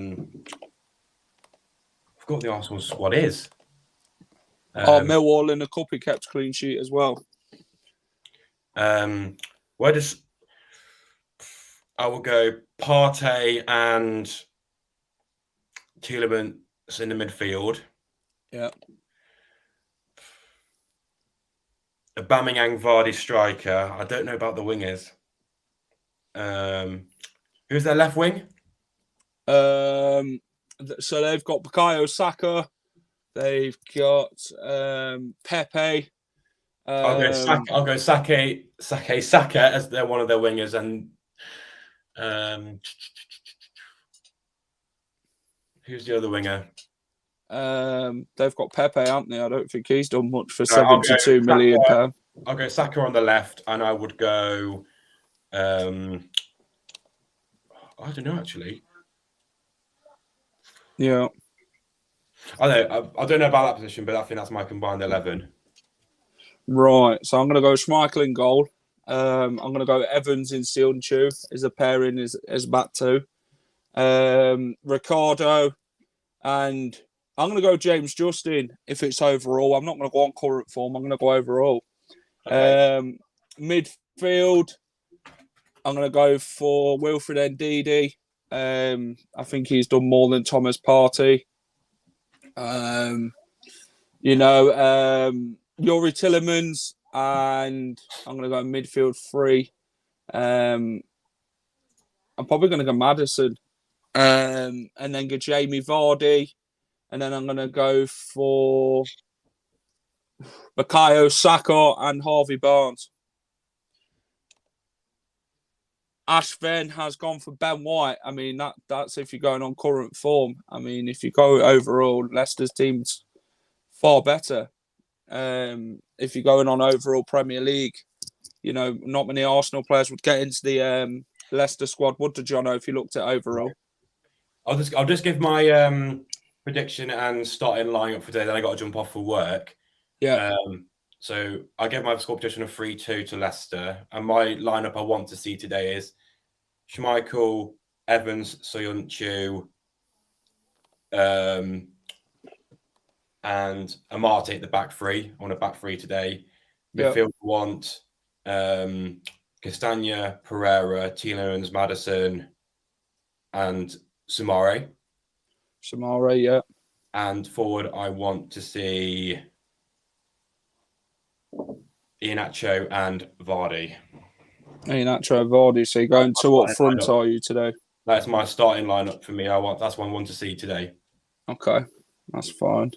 [SPEAKER 4] forgot what the Arsenal squad is.
[SPEAKER 1] Millwall in the cup, he kept clean sheet as well.
[SPEAKER 4] Where does I will go Partey and Tielemans in the midfield.
[SPEAKER 1] Yeah.
[SPEAKER 4] Aubameyang, Vardy striker. I don't know about the wingers. Who's their left wing?
[SPEAKER 1] So they've got Bukayo Saka. They've got Pepe.
[SPEAKER 4] I'll go Saka as they're one of their wingers, and who's the other winger?
[SPEAKER 1] They've got Pepe, haven't they? I don't think he's done much for £72 million.
[SPEAKER 4] I'll go Saka on the left, and I would go. I don't know actually.
[SPEAKER 1] Yeah.
[SPEAKER 4] I don't know about that position, but I think that's my combined 11.
[SPEAKER 1] Right. So I'm going to go Schmeichel in goal. I'm going to go Evans in Seal and Chew as a pairing as back two. Ricardo, and I'm going to go James Justin if it's overall. I'm not going to go on current form. I'm going to go overall. Okay. Midfield, I'm going to go for Wilfred Ndidi. I think he's done more than Thomas Partey. Yuri Tielemans, and I'm going to go midfield 3. I'm probably going to go Maddison, and then go Jamie Vardy, and then I'm going to go for Bukayo Saka and Harvey Barnes. Ashven has gone for Ben White. I mean, that's if you're going on current form. I mean, if you go overall, Leicester's team's far better. If you're going on overall Premier League, you know, not many Arsenal players would get into the Leicester squad, would they, Jono, if you looked at overall?
[SPEAKER 4] I'll just give my prediction and starting lineup for today. Then I got to jump off for work.
[SPEAKER 1] Yeah.
[SPEAKER 4] So I gave my score prediction of 3-2 to Leicester, and my lineup I want to see today is Schmeichel, Evans, Soyuncu, and Amate at the back three. I want a back three today. Midfield want Castagna, Pereira, Tielemans, Maddison, and Sumare.
[SPEAKER 1] Sumare, yeah.
[SPEAKER 4] And forward, I want to see Iheanacho and Vardy.
[SPEAKER 1] Iheanacho and Vardy. So you're going two up front, are you, today?
[SPEAKER 4] That's my starting lineup for me. That's what I want to see today.
[SPEAKER 1] Okay, that's fine.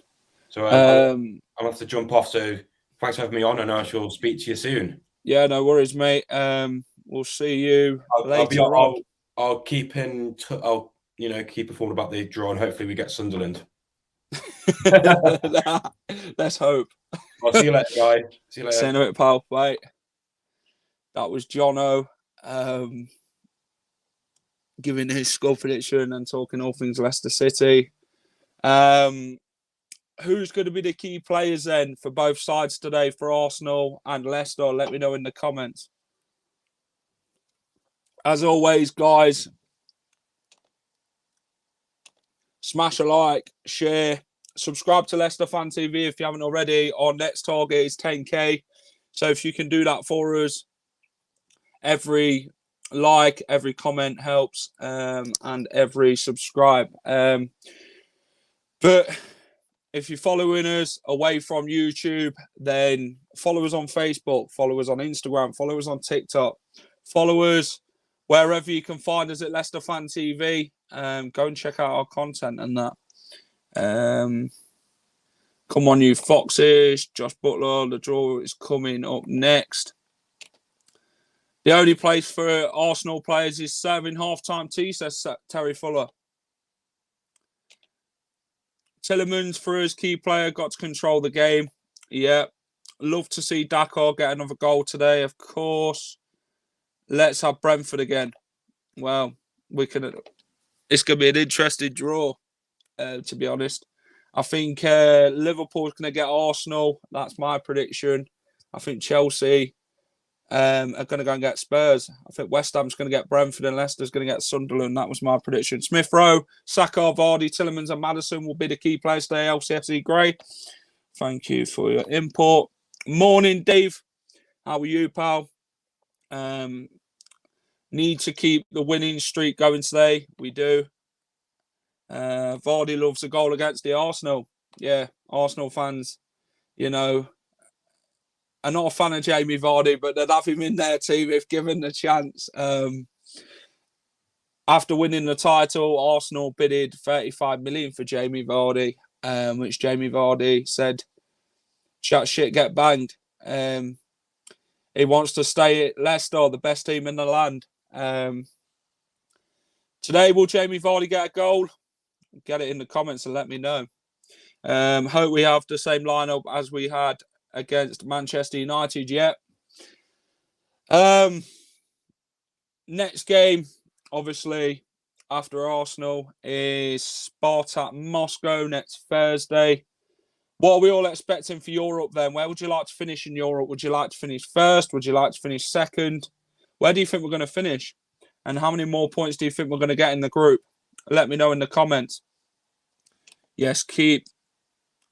[SPEAKER 4] So I'll have to jump off. So thanks for having me on, and I shall speak to you soon.
[SPEAKER 1] Yeah, no worries, mate. We'll see you later on.
[SPEAKER 4] I'll keep I'll keep informed about the draw, and hopefully we get Sunderland.
[SPEAKER 1] Let's hope.
[SPEAKER 4] I'll see you later, guys. See you later.
[SPEAKER 1] See you in a bit, pal. Bye. That was Jono giving his score prediction and talking all things Leicester City. Who's going to be the key players then for both sides today for Arsenal and Leicester? Let me know in the comments. As always, guys, smash a like, share, subscribe to Leicester Fan TV if you haven't already. Our next target is 10K. So if you can do that for us, every like, every comment helps, and every subscribe. But if you're following us away from YouTube, then follow us on Facebook, follow us on Instagram, follow us on TikTok, follow us wherever you can find us at Leicester Fan TV. Go and check out our content and that. Come on, you foxes. Josh Butler, the draw is coming up next. The only place for Arsenal players is serving half-time tea, says Terry Fuller. Tielemans, for his key player, got to control the game. Yeah. Love to see Dakar get another goal today, of course. Let's have Brentford again. Well, it's going to be an interesting draw, to be honest. I think Liverpool's going to get Arsenal. That's my prediction. I think Chelsea are going to go and get Spurs. I think West Ham's going to get Brentford and Leicester's going to get Sunderland. That was my prediction. Smith Rowe, Saka, Vardy, Tielemans and Maddison will be the key players today. LCFC Gray, thank you for your input. Morning, Dave. How are you, pal? Need to keep the winning streak going today. We do. Vardy loves a goal against the Arsenal. Yeah, Arsenal fans, you know, I'm not a fan of Jamie Vardy, but they'd have him in their team if given the chance. After winning the title, Arsenal bidded 35 million for Jamie Vardy, which Jamie Vardy said, "Chat shit, get banged." He wants to stay at Leicester, the best team in the land. Today, will Jamie Vardy get a goal? Get it in the comments and let me know. Hope we have the same lineup as we had against Manchester United yet. Next game, obviously, after Arsenal is Spartak Moscow next Thursday. What are we all expecting for Europe then? Where would you like to finish in Europe? Would you like to finish first? Would you like to finish second? Where do you think we're going to finish? And how many more points do you think we're going to get in the group? Let me know in the comments. Yes, keep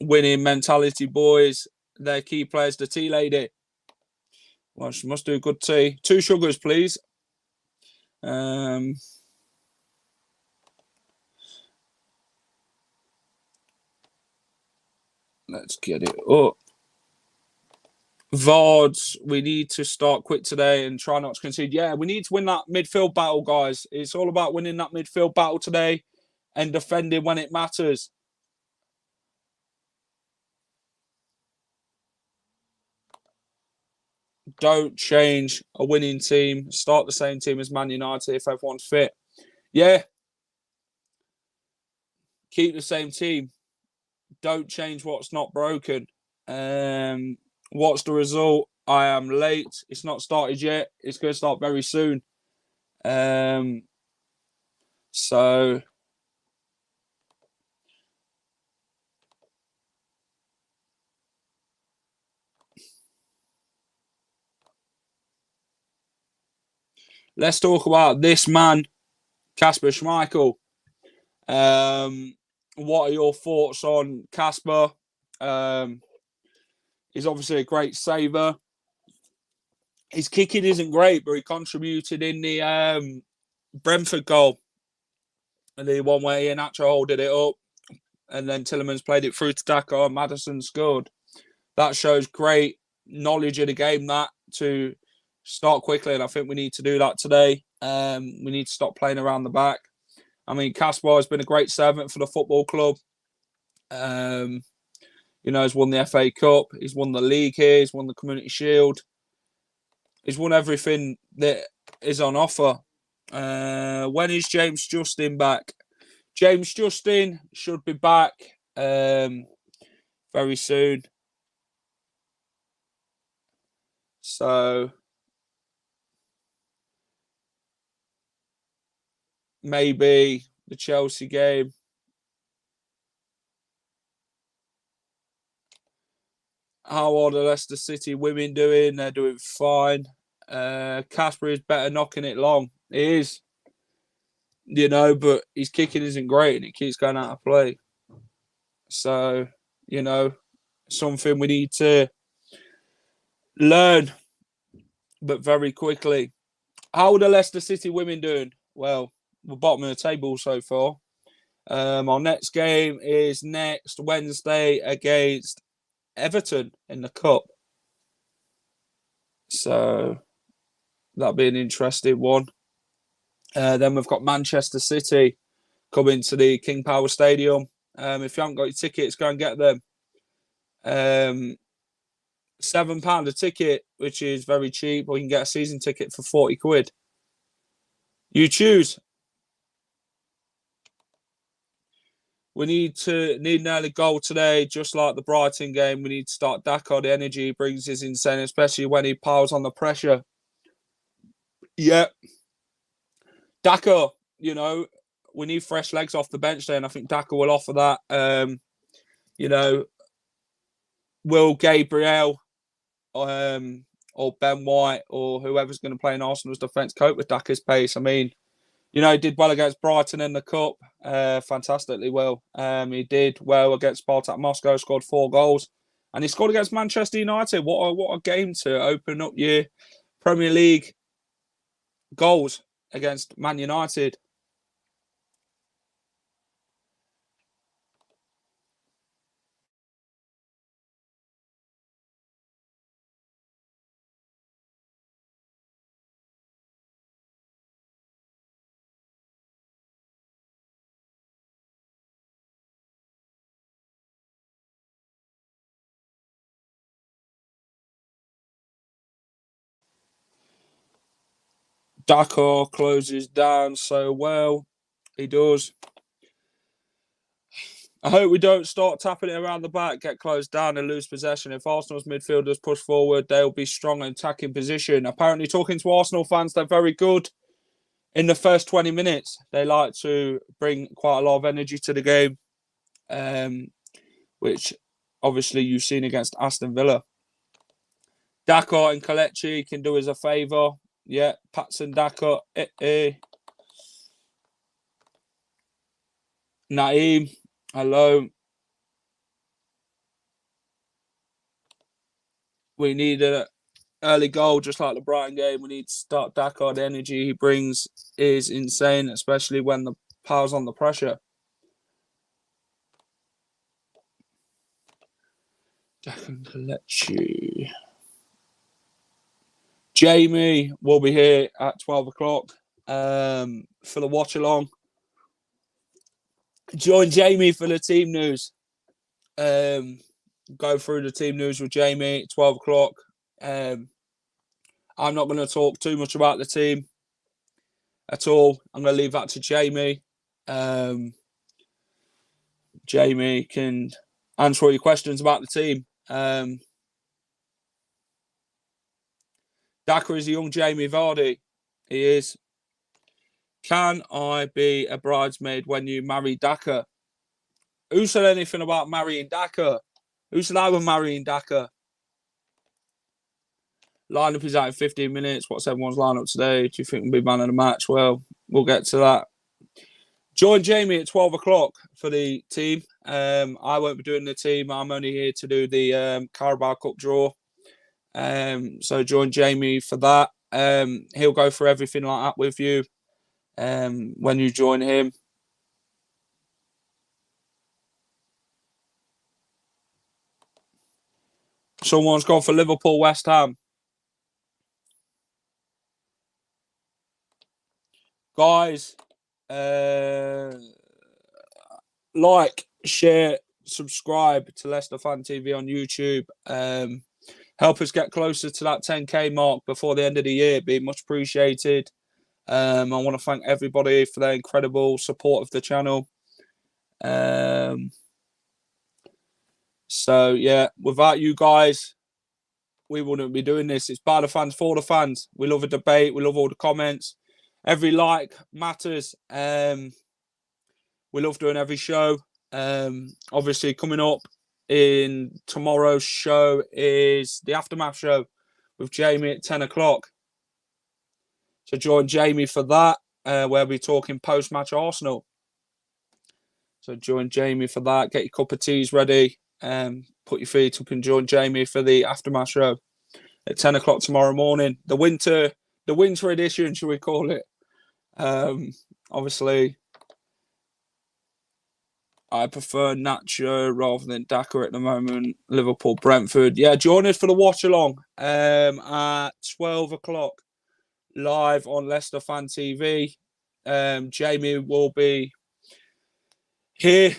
[SPEAKER 1] winning mentality, boys. Their key players, the tea lady. Well, she must do good tea. 2 sugars, please. Let's get it up. Vards, we need to start quick today and try not to concede. Yeah, we need to win that midfield battle, guys. It's all about winning that midfield battle today and defending when it matters. don't change a winning team. Start the same team as Man United if everyone's fit. Yeah. Keep the same team. Don't change what's not broken. What's the result? I am late. It's not started yet. It's going to start very soon. So let's talk about this man, Kasper Schmeichel. What are your thoughts on Kasper? He's obviously a great saver. His kicking isn't great, but he contributed in the Brentford goal. And the one where Ian Atcher holded it up, and then Tillemans played it through to Daka, and Maddison scored. That shows great knowledge of the game, that to start quickly, and I think we need to do that today. We need to stop playing around the back. I mean, Kasper has been a great servant for the football club. He's won the FA Cup, he's won the league here, he's won the Community Shield. He's won everything that is on offer. When is James Justin back? James Justin should be back very soon. So maybe the Chelsea game. How are the Leicester City women doing? They're doing fine. Kasper is better knocking it long. He is. But his kicking isn't great and it keeps going out of play. So, something we need to learn, but very quickly. How are the Leicester City women doing? Well, we're bottom of the table so far. Our next game is next Wednesday against Everton in the Cup. So that'll be an interesting one. Then we've got Manchester City coming to the King Power Stadium. If you haven't got your tickets, go and get them. £7 a ticket, which is very cheap, or you can get a season ticket for 40 quid. You choose. We need an early goal today, just like the Brighton game. We need to start Daka. The energy he brings is insane, especially when he piles on the pressure. Yeah. Daka, we need fresh legs off the bench there, and I think Daka will offer that. Will Gabriel or Ben White or whoever's going to play in Arsenal's defence cope with Daka's pace? I mean, he did well against Brighton in the Cup, fantastically well. He did well against Spartak Moscow, scored 4 goals. And he scored against Manchester United. What a game to open up your Premier League goals against Man United. Daka closes down so well. He does. I hope we don't start tapping it around the back, get closed down and lose possession. If Arsenal's midfielders push forward, they'll be strong in attacking position. Apparently, talking to Arsenal fans, they're very good in the first 20 minutes. They like to bring quite a lot of energy to the game, which obviously you've seen against Aston Villa. Daka and Kelechi can do us a favour. Yeah, Patson Daka. Naeem, hello. We need an early goal, just like the Brighton game. We need to start Daka. The energy he brings is insane, especially when the power's on the pressure. Daka and Kelechi. Jamie will be here at 12 o'clock for the watch along. Join Jamie for the team news. Go through the team news with Jamie at 12 o'clock. I'm not going to talk too much about the team at all. I'm going to leave that to Jamie. Jamie can answer all your questions about the team. Daka is a young Jamie Vardy. He is. Can I be a bridesmaid when you marry Daka? Who said anything about marrying Daka? Who said I was marrying Daka? Lineup is out in 15 minutes. What's everyone's lineup today? Do you think we'll be man of the match? Well, we'll get to that. Join Jamie at 12 o'clock for the team. I won't be doing the team. I'm only here to do the Carabao Cup draw. So join Jamie for that. He'll go through everything like that with you when you join him. Someone's gone for Liverpool, West Ham. Guys, like, share, subscribe to Leicester Fan TV on YouTube. Help us get closer to that 10K mark before the end of the year. It'd be much appreciated. I want to thank everybody for their incredible support of the channel. So, yeah, without you guys, we wouldn't be doing this. It's by the fans, for the fans. We love a debate. We love all the comments. Every like matters. We love doing every show. Obviously, coming up in tomorrow's show is the Aftermath show with Jamie at 10 o'clock. So join Jamie for that, where we'll be talking post-match Arsenal. So join Jamie for that. Get your cup of teas ready. Put your feet up and join Jamie for the Aftermath show at 10 o'clock tomorrow morning. The winter edition, should we call it? Obviously, I prefer Nacho rather than Daka at the moment. Liverpool, Brentford. Yeah, join us for the watch along at 12 o'clock live on Leicester Fan TV. Jamie will be here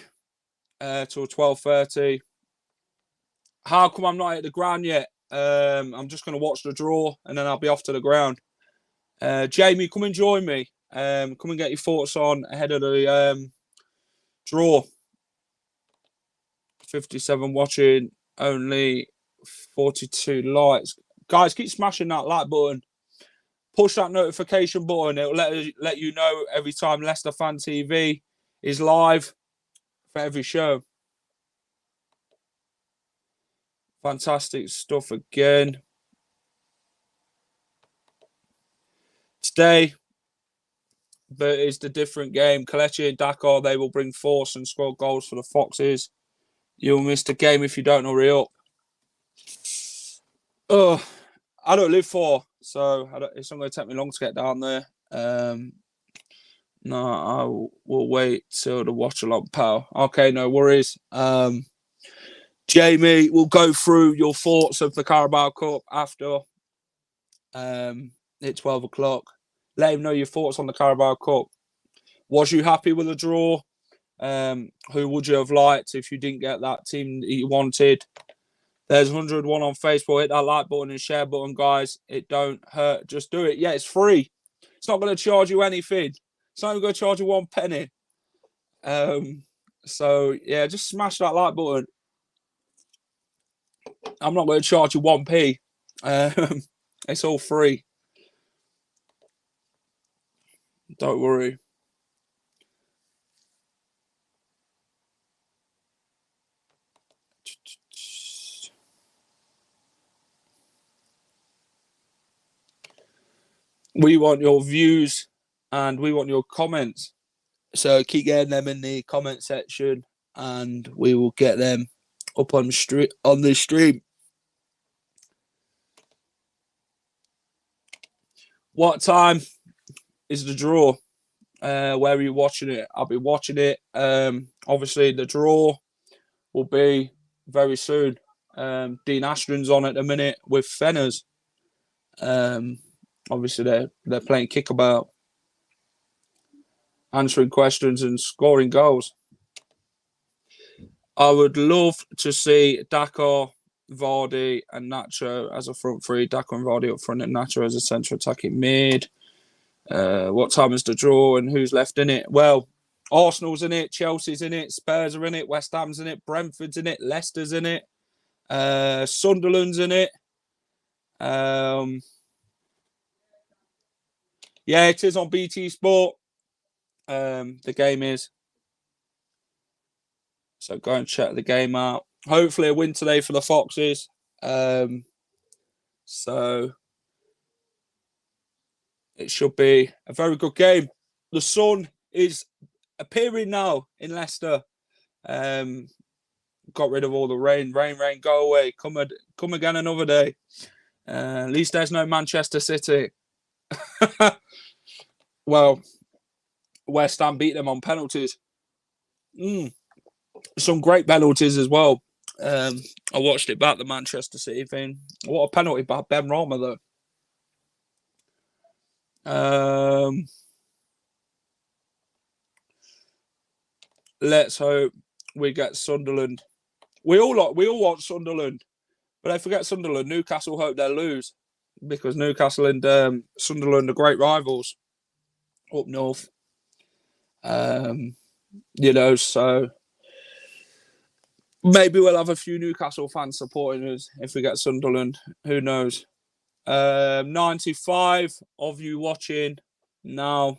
[SPEAKER 1] till 12:30. How come I'm not at the ground yet? I'm just going to watch the draw and then I'll be off to the ground. Jamie, come and join me. Come and get your thoughts on ahead of the draw. 57 watching, only 42 likes. Guys, keep smashing that like button. Push that notification button. It'll let you know every time Leicester Fan TV is live for every show. Fantastic stuff again. Today, but it's the different game. Kelechi and Dakar, they will bring force and score goals for the Foxes. You'll miss the game if you don't hurry up. Oh, I don't live far, so it's not going to take me long to get down there. No, I will wait till the watch along, pal. Okay, no worries. Jamie, we'll go through your thoughts of the Carabao Cup after at 12 o'clock. Let him know your thoughts on the Carabao Cup. Was you happy with the draw? Who would you have liked if you didn't get that team that you wanted? There's 101 on Facebook. Hit that like button and share button, guys. It don't hurt. Just do it. Yeah, it's free. It's not going to charge you anything. It's not even going to charge you 1 penny. So, yeah, just smash that like button. I'm not going to charge you 1p. It's all free. Don't worry. We want your views and we want your comments. So keep getting them in the comment section and we will get them up on the stream. What time is the draw? Where are you watching it? I'll be watching it. Obviously, the draw will be very soon. Dean Ashton's on at the minute with Fenners. Obviously, they're playing kickabout, answering questions and scoring goals. I would love to see Dakar Vardy and Nacho as a front three. Daka and Vardy up front and Nacho as a central attacking mid. What time is the draw and who's left in it? Well, Arsenal's in it, Chelsea's in it, Spurs are in it, West Ham's in it, Brentford's in it, Leicester's in it, Sunderland's in it. Yeah, it is on BT Sport. The game is. So go and check the game out. Hopefully a win today for the Foxes. So it should be a very good game. The sun is appearing now in Leicester. Got rid of all the rain. Rain, go away. Come again another day. At least there's no Manchester City. Well, West Ham beat them on penalties. Some great penalties as well. I watched it back, the Manchester City thing. What a penalty by Ben Rama, though. Let's hope we get Sunderland. We all want Sunderland, but I forget Sunderland. Newcastle hope they lose because Newcastle and Sunderland are great rivals up north. So maybe we'll have a few Newcastle fans supporting us if we get Sunderland. Who knows? 95 of you watching now.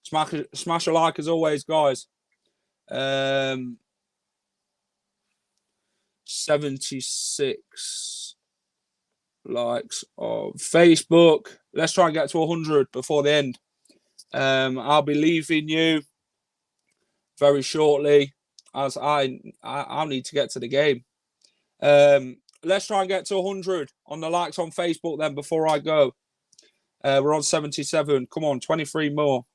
[SPEAKER 1] Smash a like as always, guys. 76 likes on Facebook. Let's try and get to 100 before the end. I'll be leaving you very shortly as I'll need to get to the game. Let's try and get to 100 on the likes on Facebook then before I go. We're on 77. Come on, 23 more.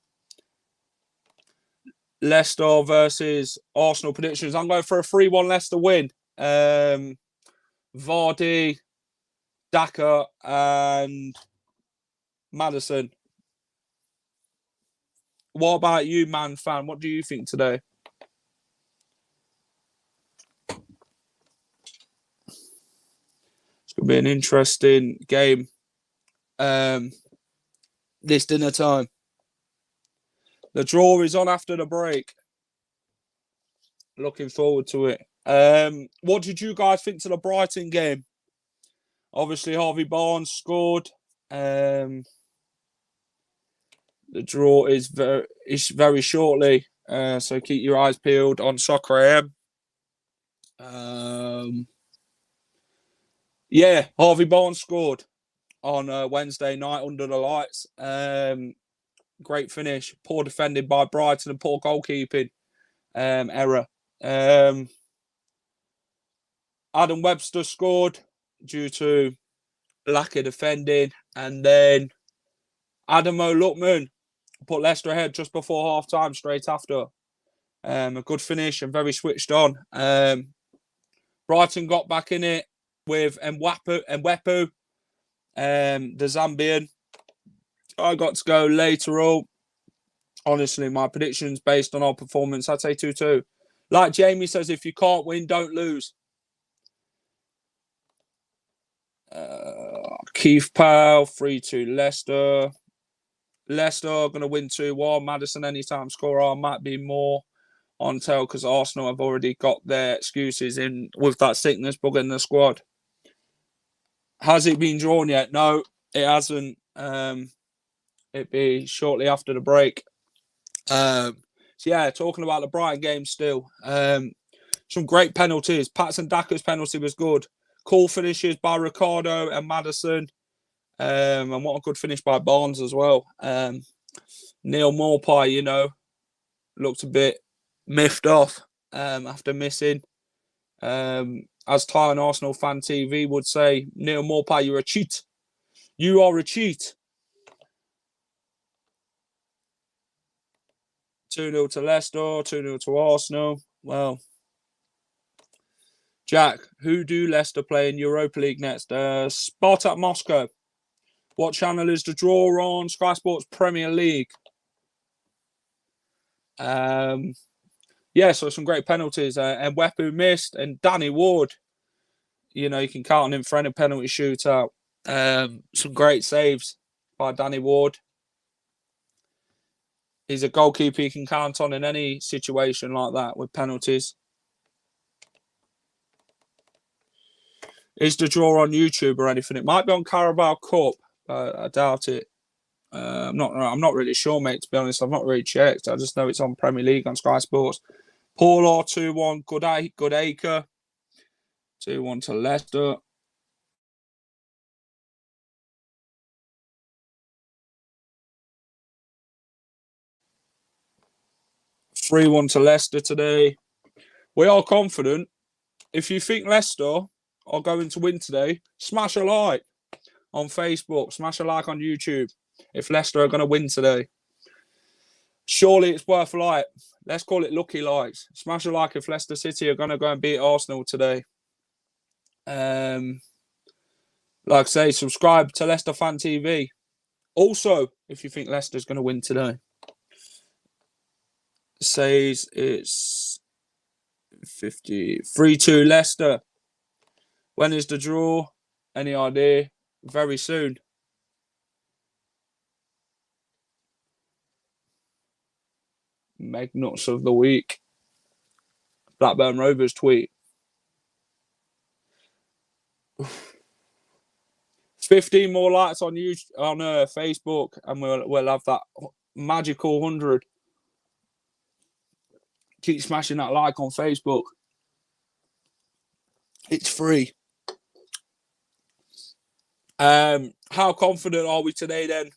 [SPEAKER 1] Leicester versus Arsenal predictions. I'm going for a 3-1 Leicester win. Vardy, Daka, and Maddison. What about you, Man fan? What do you think today? It's going to be an interesting game. This dinner time. The draw is on after the break. Looking forward to it. What did you guys think to the Brighton game? Obviously, Harvey Barnes scored. The draw is very shortly, so keep your eyes peeled on Soccer AM. Harvey Barnes scored on Wednesday night under the lights. Great finish. Poor defending by Brighton and poor goalkeeping error. Adam Webster scored due to lack of defending, and then Adamo Luckman put Leicester ahead just before half-time, straight after. A good finish and very switched on. Brighton got back in it with Mwepu, the Zambian. I got to go later on. Honestly, my predictions based on our performance, I'd say 2-2. Like Jamie says, if you can't win, don't lose. Keith Powell, 3-2 Leicester. Leicester are going to win 2-1. Maddison anytime scorer. Might be more on tail because Arsenal have already got their excuses in with that sickness bug in the squad. Has it been drawn yet? No, it hasn't. It'll be shortly after the break. Talking about the Brighton game still. Some great penalties. Patson Daka's penalty was good. Cool finishes by Ricardo and Maddison. And what a good finish by Barnes as well. Neil Maupay, looked a bit miffed off after missing. As Ty and Arsenal Fan TV would say, Neil Maupay, you're a cheat. You are a cheat. 2-0 to Leicester, 2-0 to Arsenal. Well, Jack, who do Leicester play in Europa League next? Spartak Moscow. What channel is the draw on? Sky Sports Premier League. So some great penalties. And Mwepu missed, and Danny Ward you know, you can count on him for any penalty shootout. Some great saves by Danny Ward. He's a goalkeeper you can count on in any situation like that with penalties. Is the draw on YouTube or anything? It might be on Carabao Cup, but I doubt it. I'm not really sure, mate, to be honest. I've not really checked. I just know it's on Premier League on Sky Sports. Paul 2-1, Good Acre. 2-1 to Leicester. (3-1) to Leicester today. We are confident. If you think Leicester are going to win today, smash a like on Facebook, smash a like on YouTube. If Leicester are going to win today, surely it's worth a like. Let's call it lucky likes. Smash a like if Leicester City are going to go and beat Arsenal today. Like I say, subscribe to Leicester Fan TV. Also, if you think Leicester's going to win today, says it's 3-2 Leicester. When is the draw? Any idea? Very soon. Megnuts of the week. Blackburn Rovers tweet. 15 more likes on YouTube, on Facebook, and we'll have that magical 100. Keep smashing that like on Facebook. It's free. How confident are we today then?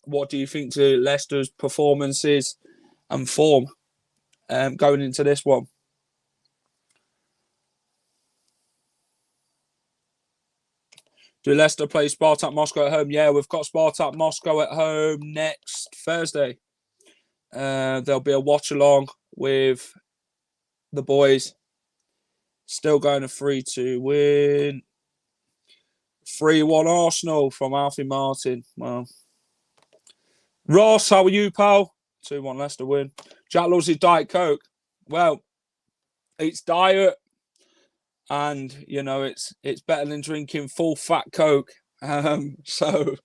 [SPEAKER 1] What do you think to Leicester's performances and form going into this one? Do Leicester play Spartak Moscow at home? Yeah, we've got Spartak Moscow at home next Thursday. There'll be a watch along with the boys. Still going a 3-2 win. 3-1 Arsenal from Alfie Martin. Well, Ross, how are you, pal? 2-1 Leicester win. Jack loves his Diet Coke. Well, it's diet, and you know it's better than drinking full fat Coke. So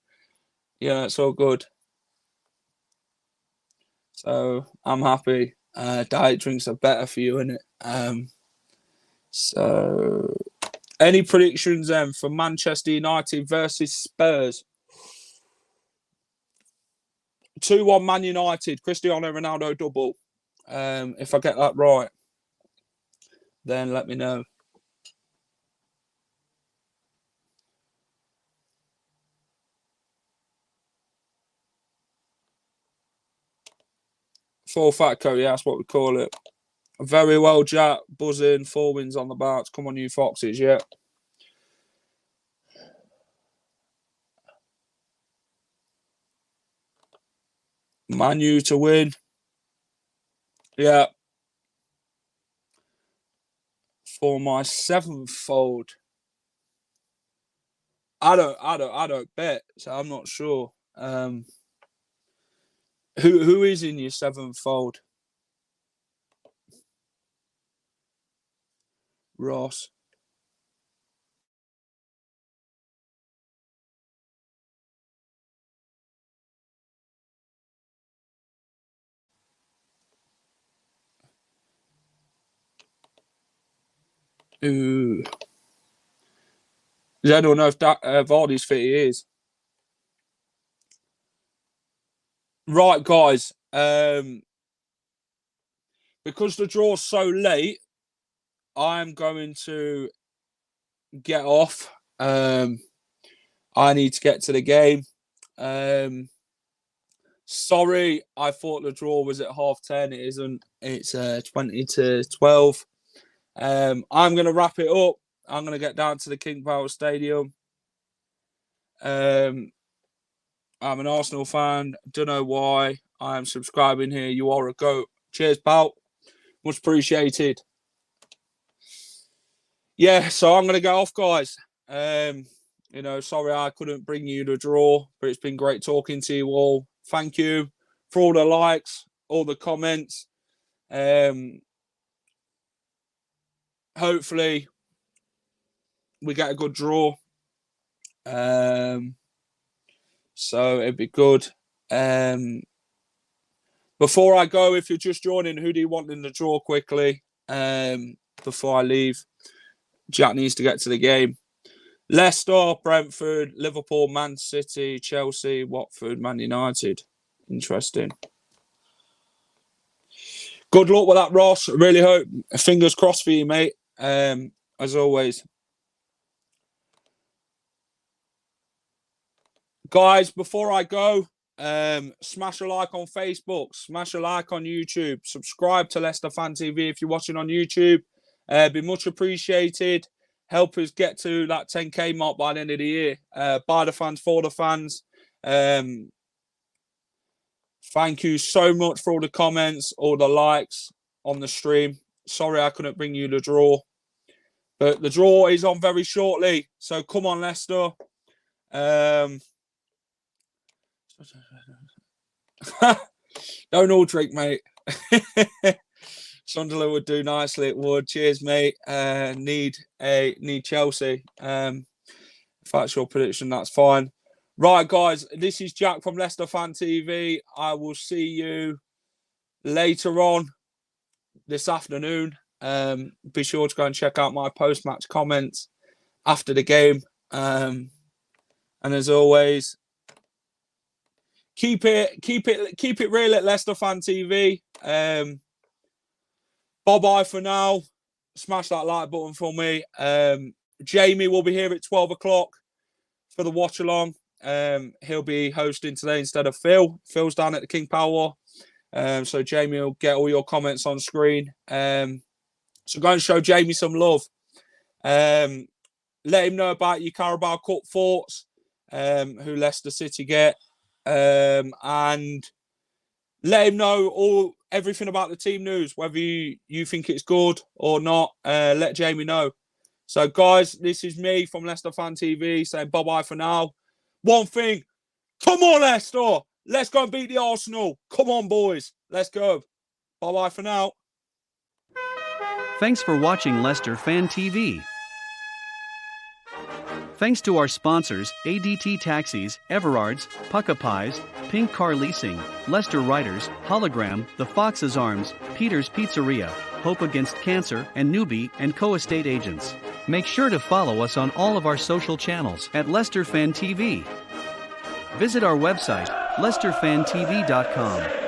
[SPEAKER 1] yeah, it's all good. So I'm happy. Diet drinks are better for you, innit? So any predictions then for Manchester United versus Spurs? 2-1 Man United, Cristiano Ronaldo double. If I get that right, then let me know. Full fat coat, yeah, that's what we call it. Very well, Jack. Buzzing, 4 wins on the bounce. Come on, you Foxes, yeah. Man U to win. Yeah. For my 7th fold. I don't bet, so I'm not sure. Who is in your 7th fold? Ross. Ooh. Does anyone know if Vardy's fit? He is. Right, guys. Because the draw's so late, I'm going to get off. I need to get to the game. Sorry, I thought the draw was at 10:30. It isn't. It's 20-12. I'm going to wrap it up. I'm going to get down to the King Power Stadium. I'm an Arsenal fan. Don't know why. I'm subscribing here. You are a goat. Cheers, pal. Much appreciated. Yeah, so I'm going to go off, guys. Sorry I couldn't bring you the draw, but it's been great talking to you all. Thank you for all the likes, all the comments. Hopefully we get a good draw. So it'd be good. Before I go, if you're just joining, who do you want in the draw quickly? Before I leave, Jack needs to get to the game. Leicester, Brentford, Liverpool, Man City, Chelsea, Watford, Man United. Interesting. Good luck with that, Ross. I really hope. Fingers crossed for you, mate. As always. Guys, before I go, smash a like on Facebook, smash a like on YouTube, subscribe to Leicester Fan TV if you're watching on YouTube. Be much appreciated. Help us get to that 10K mark by the end of the year. By the fans, for the fans. Thank you so much for all the comments, all the likes on the stream. Sorry I couldn't bring you the draw. But the draw is on very shortly. So come on, Leicester. Don't all drink, mate. Sunderland would do nicely. It would. Cheers, mate. Need Chelsea. If that's your prediction, that's fine. Right, guys. This is Jack from Leicester Fan TV. I will see you later on this afternoon. Be sure to go and check out my post-match comments after the game. And as always, keep it real at Leicester Fan TV. Bye-bye for now. Smash that like button for me. Jamie will be here at 12 o'clock for the watch-along. He'll be hosting today instead of Phil. Phil's down at the King Power. So Jamie will get all your comments on screen. So go and show Jamie some love. Let him know about your Carabao Cup thoughts, who Leicester City get. And let him know everything about the team news, whether you think it's good or not. Let Jamie know. So, guys, this is me from Leicester Fan TV saying bye-bye for now. One thing, come on, Leicester. Let's go and beat the Arsenal. Come on, boys. Let's go. Bye-bye for now.
[SPEAKER 2] Thanks for watching Leicester Fan TV. Thanks to our sponsors, ADT Taxis, Everard's, Pucka Pies, Pink Car Leasing, Leicester Riders, Hologram, The Fox's Arms, Peter's Pizzeria, Hope Against Cancer, and Newbie & Co. Estate Agents. Make sure to follow us on all of our social channels at Leicester Fan TV. Visit our website, leicesterfantv.com.